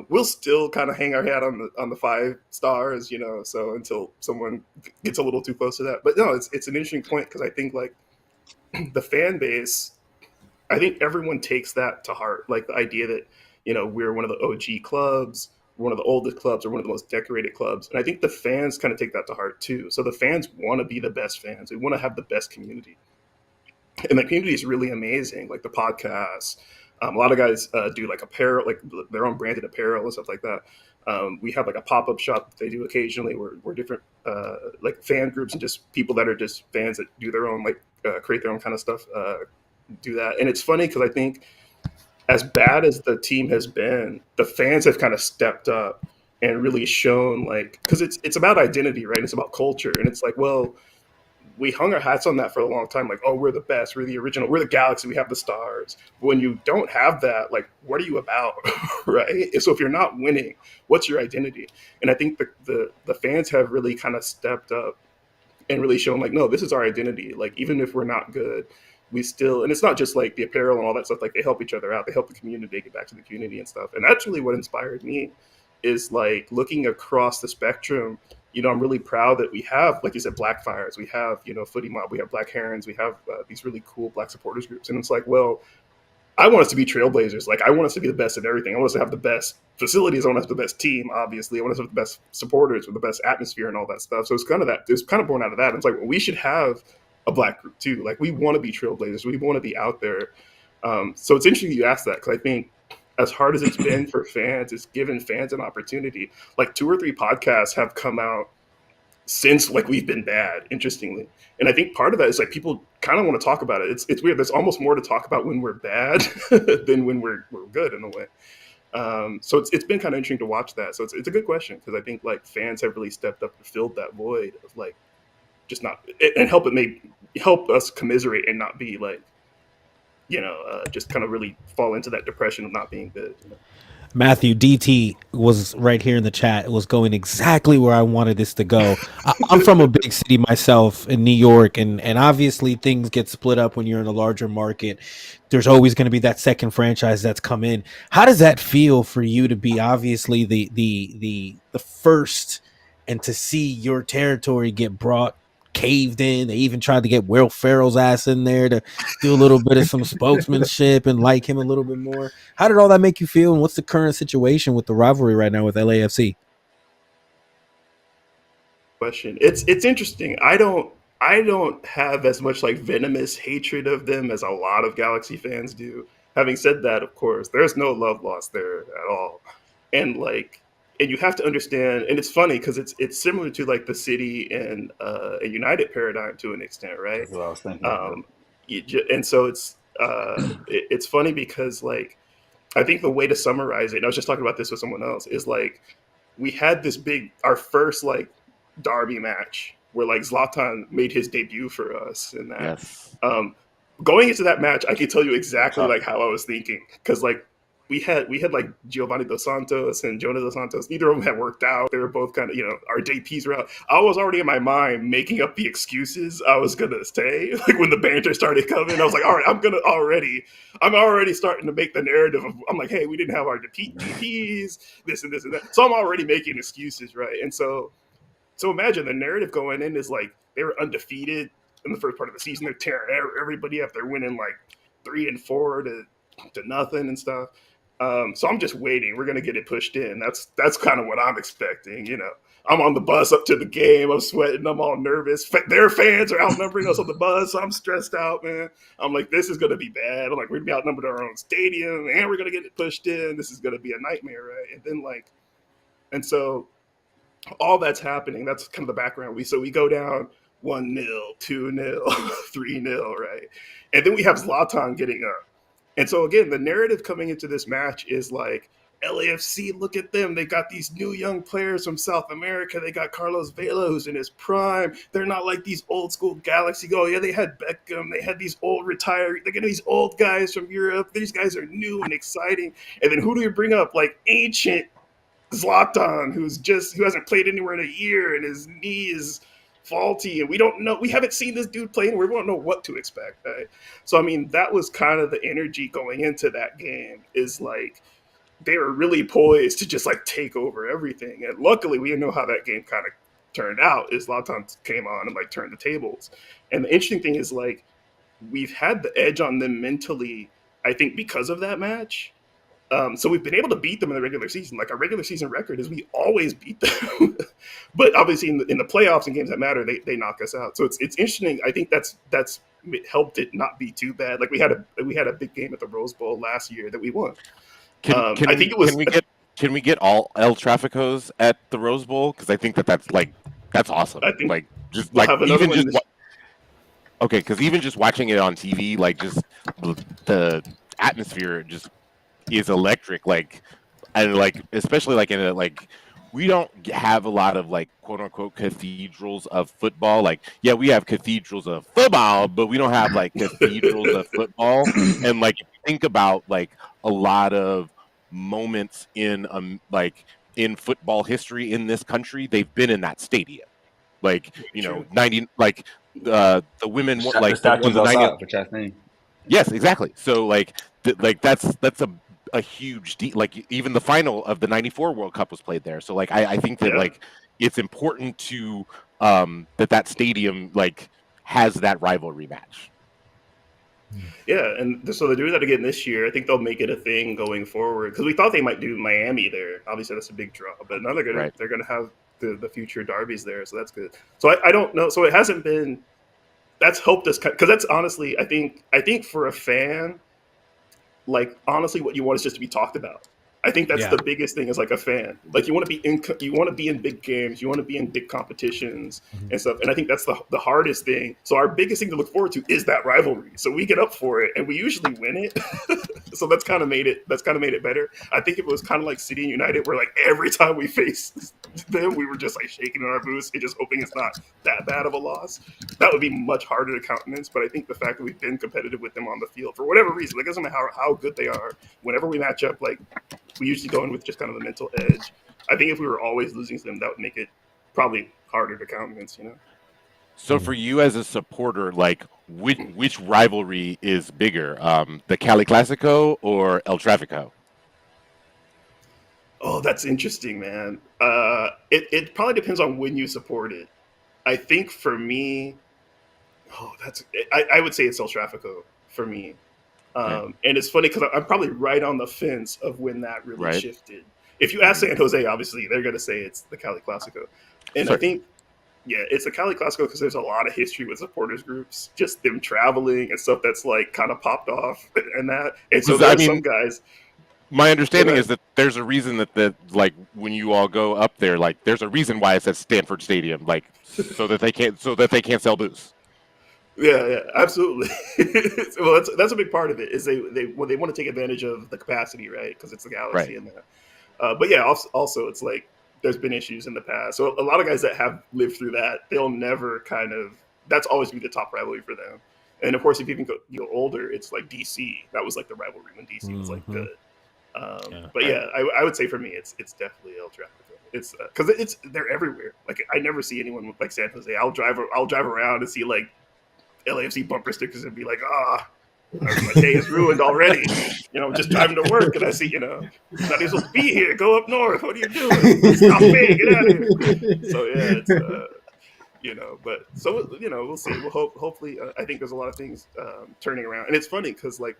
we'll still kind of hang our hat on the 5 stars, So until someone gets a little too close to that, but no, it's an interesting point because I think like the fan base, I think everyone takes that to heart, like the idea that we're one of the OG clubs, one of the oldest clubs, or one of the most decorated clubs. And I think the fans kind of take that to heart too. So the fans want to be the best fans. They want to have the best community. And the community is really amazing, like the podcasts. A lot of guys do like apparel, like their own branded apparel and stuff like that. We have like a pop-up shop that they do occasionally where different like fan groups and just people that are just fans that do their own, like create their own kind of stuff, do that. And it's funny because I think as bad as the team has been, the fans have kind of stepped up and really shown, like, because it's about identity, right? It's about culture. And it's like, well, we hung our hats on that for a long time. Like, oh, we're the best. We're the original. We're the Galaxy. We have the stars. But when you don't have that, like, what are you about, right? So if you're not winning, what's your identity? And I think the fans have really kind of stepped up and really shown, like, no, this is our identity. Like, even if we're not good, we still, and it's not just like the apparel and all that stuff, like they help each other out, they help the community get back to the community and stuff. And that's really what inspired me, is like looking across the spectrum. I'm really proud that we have, like you said, Black Fires, we have, Footy Mob, we have Black Herons, we have these really cool Black supporters groups. And it's like, well, I want us to be trailblazers. Like, I want us to be the best at everything. I want us to have the best facilities. I want us to have the best team, obviously. I want us to have the best supporters with the best atmosphere and all that stuff. So it's kind of born out of that. And it's like, well, we should have a Black group too. Like, we want to be trailblazers. We want to be out there. So it's interesting you asked that, because I think as hard as it's been for fans, it's given fans an opportunity. Like 2 or 3 podcasts have come out since like we've been bad, interestingly. And I think part of that is like people kind of want to talk about it. It's weird. There's almost more to talk about when we're bad than when we're good in a way. So it's been kind of interesting to watch that. So it's a good question, because I think like fans have really stepped up and filled that void of like just not, and help us commiserate and not be like, just kind of really fall into that depression of not being good. Matthew, DT was right here in the chat. It was going exactly where I wanted this to go. I'm from a big city myself in New York, and obviously things get split up when you're in a larger market. There's always going to be that second franchise that's come in. How does that feel for you to be obviously the first, and to see your territory get caved in? They even tried to get Will Ferrell's ass in there to do a little bit of some spokesmanship and like him a little bit more. How did all that make you feel, and what's the current situation with the rivalry right now with LAFC? Question. It's interesting. I don't have as much like venomous hatred of them as a lot of Galaxy fans do. Having said that, of course, there's no love lost there at all. And you have to understand, and it's funny because it's similar to like the City and a United paradigm to an extent, right? That's what I was thinking. And so it's funny because like I think the way to summarize it, and I was just talking about this with someone else, is like we had our first like derby match where like Zlatan made his debut for us in that. Yes. Going into that match, I can tell you exactly like how I was thinking, because like we had like Giovanni Dos Santos and Jonas Dos Santos. Neither of them had worked out. They were both kind of, our JPs were out. I was already in my mind making up the excuses I was going to say. Like when the banter started coming, I was like, all right, I'm already starting to make the narrative of, I'm like, hey, we didn't have our DPs, this and this and that. So I'm already making excuses, right? And so imagine the narrative going in is like they were undefeated in the first part of the season. They're tearing everybody up. They're winning like 3-4 to nothing and stuff. So I'm just waiting. We're gonna get it pushed in. That's kind of what I'm expecting. I'm on the bus up to the game. I'm sweating. I'm all nervous. Their fans are outnumbering us on the bus. So I'm stressed out, man. I'm like, this is gonna be bad. I'm like, we're gonna be outnumbered in our own stadium, and we're gonna get it pushed in. This is gonna be a nightmare, right? And then and so all that's happening. That's kind of the background. We go down 1-0, 2-0, 3-0, right? And then we have Zlatan getting up. And so again, the narrative coming into this match is like, LAFC, look at them. They got these new young players from South America. They got Carlos Vela, who's in his prime. They're not like these old school Galaxy. Yeah, they had Beckham. They had these old retirees. They get these old guys from Europe. These guys are new and exciting. And then who do we bring up? Like ancient Zlatan, who hasn't played anywhere in a year, and his knee is faulty, and we haven't seen this dude play, and we don't know what to expect, right? So I mean, that was kind of the energy going into that game, is like they were really poised to just like take over everything. And luckily we know how that game kind of turned out, is Zlatan came on and like turned the tables. And the interesting thing is like we've had the edge on them mentally, I think, because of that match. So we've been able to beat them in the regular season. Like our regular season record is we always beat them. But obviously in the playoffs and games that matter, they knock us out. So it's interesting. I think that's helped it not be too bad. Like we had a big game at the Rose Bowl last year that we won. I think it was. Can we get all El Traficos at the Rose Bowl? Because I think that's awesome. I think like just we'll like even just okay, because even just watching it on TV, like just the atmosphere just is electric. Like, and like especially like in a like. We don't have a lot of like quote unquote cathedrals of football. Like, yeah, we have cathedrals of football, but we don't have like cathedrals of football. And like, if you think about like a lot of moments in football history in this country, they've been in that stadium. like 90 like the women the statues outside for Chastain. Yes, exactly. So that's a huge like even the final of the '94 World Cup was played there. So like I think that like it's important to that stadium like has that rivalry match. Yeah, and so they're doing that again this year. I think they'll make it a thing going forward because we thought they might do Miami there. Obviously, that's a big draw, but now they're gonna have the future derbies there, so that's good. So I don't know. So it hasn't been. That's helped us because that's honestly, I think for a fan, like honestly, what you want is just to be talked about. I think that's the biggest thing as like a fan. Like you want to be in big games, you want to be in big competitions and stuff. And I think that's the hardest thing. So our biggest thing to look forward to is that rivalry. So we get up for it and we usually win it. So that's kind of made it better. I think if it was kind of like City and United, where like every time we faced them, we were just like shaking in our boots and just hoping it's not that bad of a loss. That would be much harder to countenance. But I think the fact that we've been competitive with them on the field for whatever reason, like it doesn't matter how good they are, whenever we match up, like we usually go in with just kind of the mental edge. I think if we were always losing to them, that would make it probably harder to countenance, So for you as a supporter, like which rivalry is bigger, the Cali Classico or El Tráfico? Oh, that's interesting, man. It probably depends on when you support it. I think for me, I would say it's El Tráfico for me. And it's funny because I'm probably right on the fence of when that really shifted. If you ask San Jose, obviously they're going to say it's the Cali Classico, and I think it's the Cali Classico because there's a lot of history with supporters groups, just them traveling and stuff that's like kind of popped off and that. And so there's some guys. My understanding is that there's a reason that like when you all go up there, like there's a reason why it's at Stanford Stadium, like so that they can't sell booze. Yeah, absolutely. Well, that's a big part of it. Is they want to take advantage of the capacity, right? Because it's the Galaxy and that. But yeah, also it's like there's been issues in the past. So a lot of guys that have lived through that, they'll never that's always be the top rivalry for them. And of course, if you even go older, it's like DC. That was like the rivalry when DC was like good. But yeah, I would say for me, it's definitely El Tráfico. It's because they're everywhere. Like I never see anyone with like San Jose. I'll drive around and see like LAFC bumper stickers and be like, my day is ruined already. Just driving to work and I see, not even supposed to be here. Go up north. What are you doing? Stop me. Get out of here. So yeah, it's but so we'll see. We'll hopefully. I think there's a lot of things turning around, and it's funny because like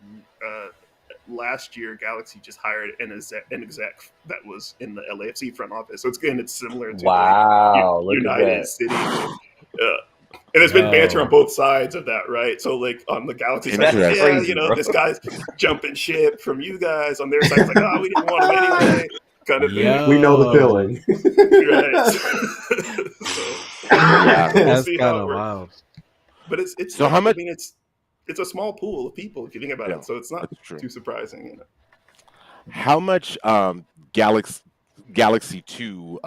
last year, Galaxy just hired an exec that was in the LAFC front office. So it's similar to United City. And there's been banter on both sides of that, right? So, like, on the Galaxy side, this guy's jumping ship from you guys. On their side, it's like, we didn't want him anyway, kind of thing. We know the feeling. Right. So, we'll see how it works. Wild. But it's so how much? I mean, it's a small pool of people if you think about it, so it's not too surprising. How much Galaxy 2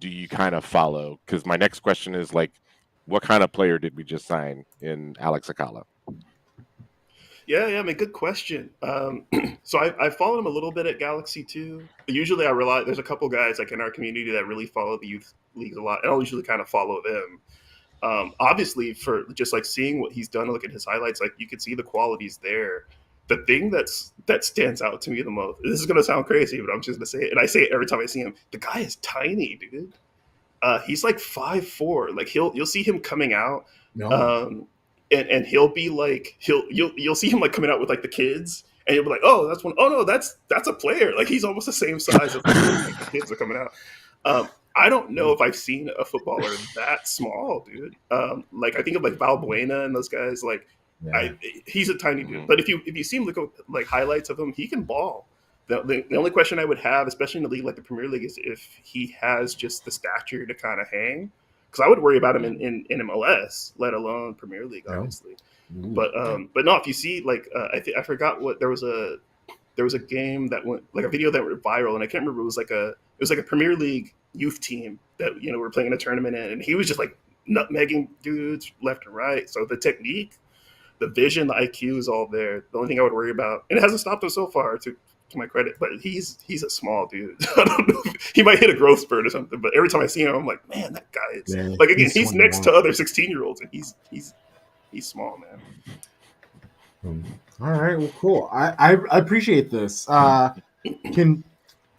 do you kind of follow? Because my next question is like, what kind of player did we just sign in Alex Akala? Yeah, I mean, good question. So I followed him a little bit at Galaxy 2. Usually there's a couple guys like in our community that really follow the youth leagues a lot, and I'll usually kind of follow them. Obviously, for just like seeing what he's done, look at his highlights, like you could see the qualities there. The thing that stands out to me the most, this is going to sound crazy, but I'm just going to say it, and I say it every time I see him, the guy is tiny, dude. He's like 5'4". Like you'll see him coming out, and he'll be like you'll see him like coming out with like the kids, and you'll be like, oh, that's one. Oh no, that's a player. Like he's almost the same size as the kids are coming out. I don't know if I've seen a footballer that small, dude. Like I think of like Valbuena and those guys. Like he's a tiny dude, but if you see him look like highlights of him, he can ball. The only question I would have, especially in a league like the Premier League, is if he has just the stature to kind of hang. Because I would worry about him in MLS, let alone Premier League, obviously. But no, if you see like I forgot what there was a game that went like a video that went viral, and I can't remember. It was like a Premier League youth team that were playing in a tournament in, and he was just like nutmegging dudes left and right. So the technique, the vision, the IQ is all there. The only thing I would worry about, and it hasn't stopped him so far, to to my credit, but he's a small dude. I don't know. He might hit a growth spurt or something, but every time I see him, I'm like, man, that guy is like, again, he's next to other 16-year-olds, and he's small, man. All right, well, cool. I appreciate this.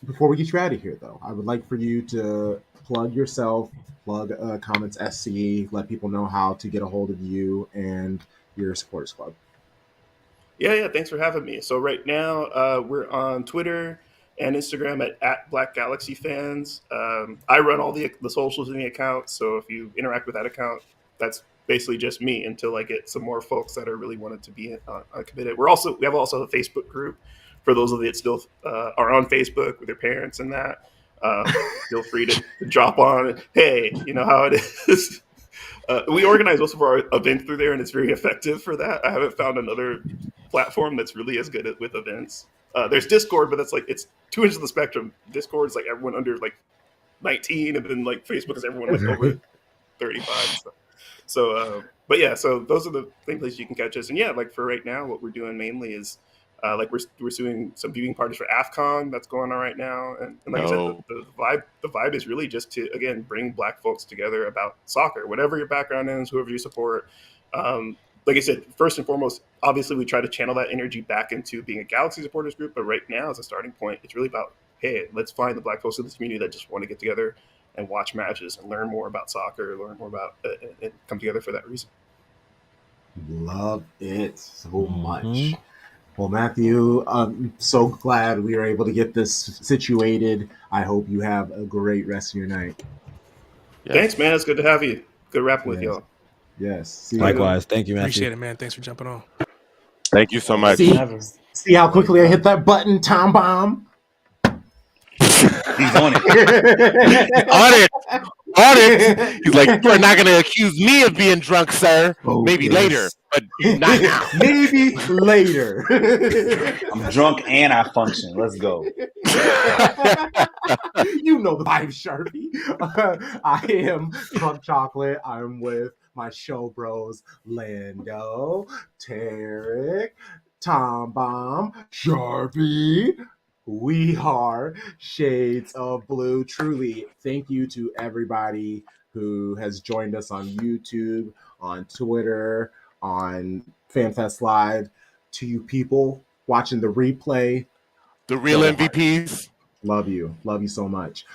Before we get you out of here, though, I would like for you to plug yourself, plug Comets SC, let people know how to get a hold of you and your supporters club. Yeah. Thanks for having me. So right now we're on Twitter and Instagram at Black Galaxy Fans. I run all the socials in the account, so if you interact with that account, that's basically just me until I get some more folks that are really wanted to be committed. We have also a Facebook group for those of you that still are on Facebook with their parents and that. Feel free to drop on. Hey, you know how it is. We organize most of our events through there, and it's very effective for that. I haven't found another platform that's really as good with events. There's Discord, but that's like it's two ends of the spectrum. Discord is like everyone under like 19, and then like Facebook is everyone like over 35. So, but yeah, so those are the main places you can catch us. And yeah, like for right now, what we're doing mainly is like we're doing some viewing parties for AFCON that's going on right now. And like I said, the vibe is really just to, again, bring Black folks together about soccer, whatever your background is, whoever you support. Like I said, first and foremost, obviously we try to channel that energy back into being a Galaxy supporters group. But right now, as a starting point, it's really about, hey, let's find the Black folks in this community that just want to get together and watch matches and learn more about soccer, learn more about and come together for that reason. Love it so much. Well, Matthew, I'm so glad we were able to get this situated. I hope you have a great rest of your night. Yes. Thanks, man. It's good to have you. Good rapping with y'all. Yes. Likewise. Thank you, Matthew. Appreciate it, man. Thanks for jumping on. Thank you so much. See how quickly I hit that button, Tom Bomb? He's on it. On it. He's like, you're not going to accuse me of being drunk, sir. Maybe later, but not now. Maybe later. I'm drunk and I function. Let's go. You know the vibe, Sharpie. I am Drunk Chocolate. I'm with my show bros, Lando, Tarek, Tom Bomb, Sharpie. We are Shades of Blue. Truly, thank you to everybody who has joined us on YouTube, on Twitter, on FanFest Live. To you people watching the replay. The real MVPs. Love you. Love you so much.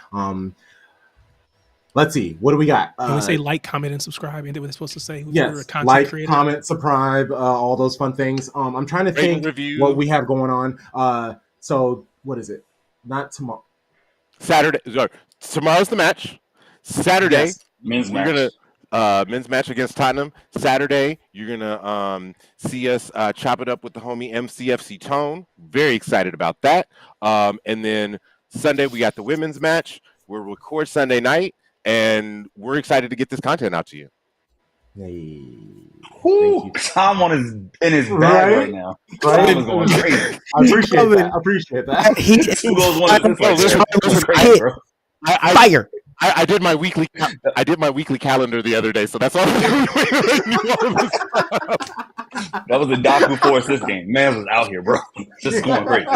Let's see. What do we got? Can we say like, comment, and subscribe? Ain't that what they're supposed to say? Yes. Like, comment, subscribe, all those fun things. I'm trying to think what we have going on. So what is it? Not tomorrow. Saturday. Tomorrow's the match. Saturday, yes. Men's match. Men's match against Tottenham. Saturday, you're gonna see us chop it up with the homie MCFC Tone. Very excited about that. And then Sunday we got the women's match. We'll record Sunday night, and we're excited to get this content out to you. Hey. Woo, Tom in his bag right now. Right? Tom is going crazy. I appreciate that. He 2 goals, 1 assist. Fire. I did my weekly calendar the other day, so that's all. That was a Doku 4 assist game. Man was out here, bro. Just going crazy.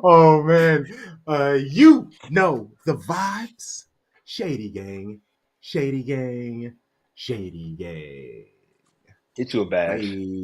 Oh man, you know the vibes. Shady gang, shady gang, shady gang. Get you a badge.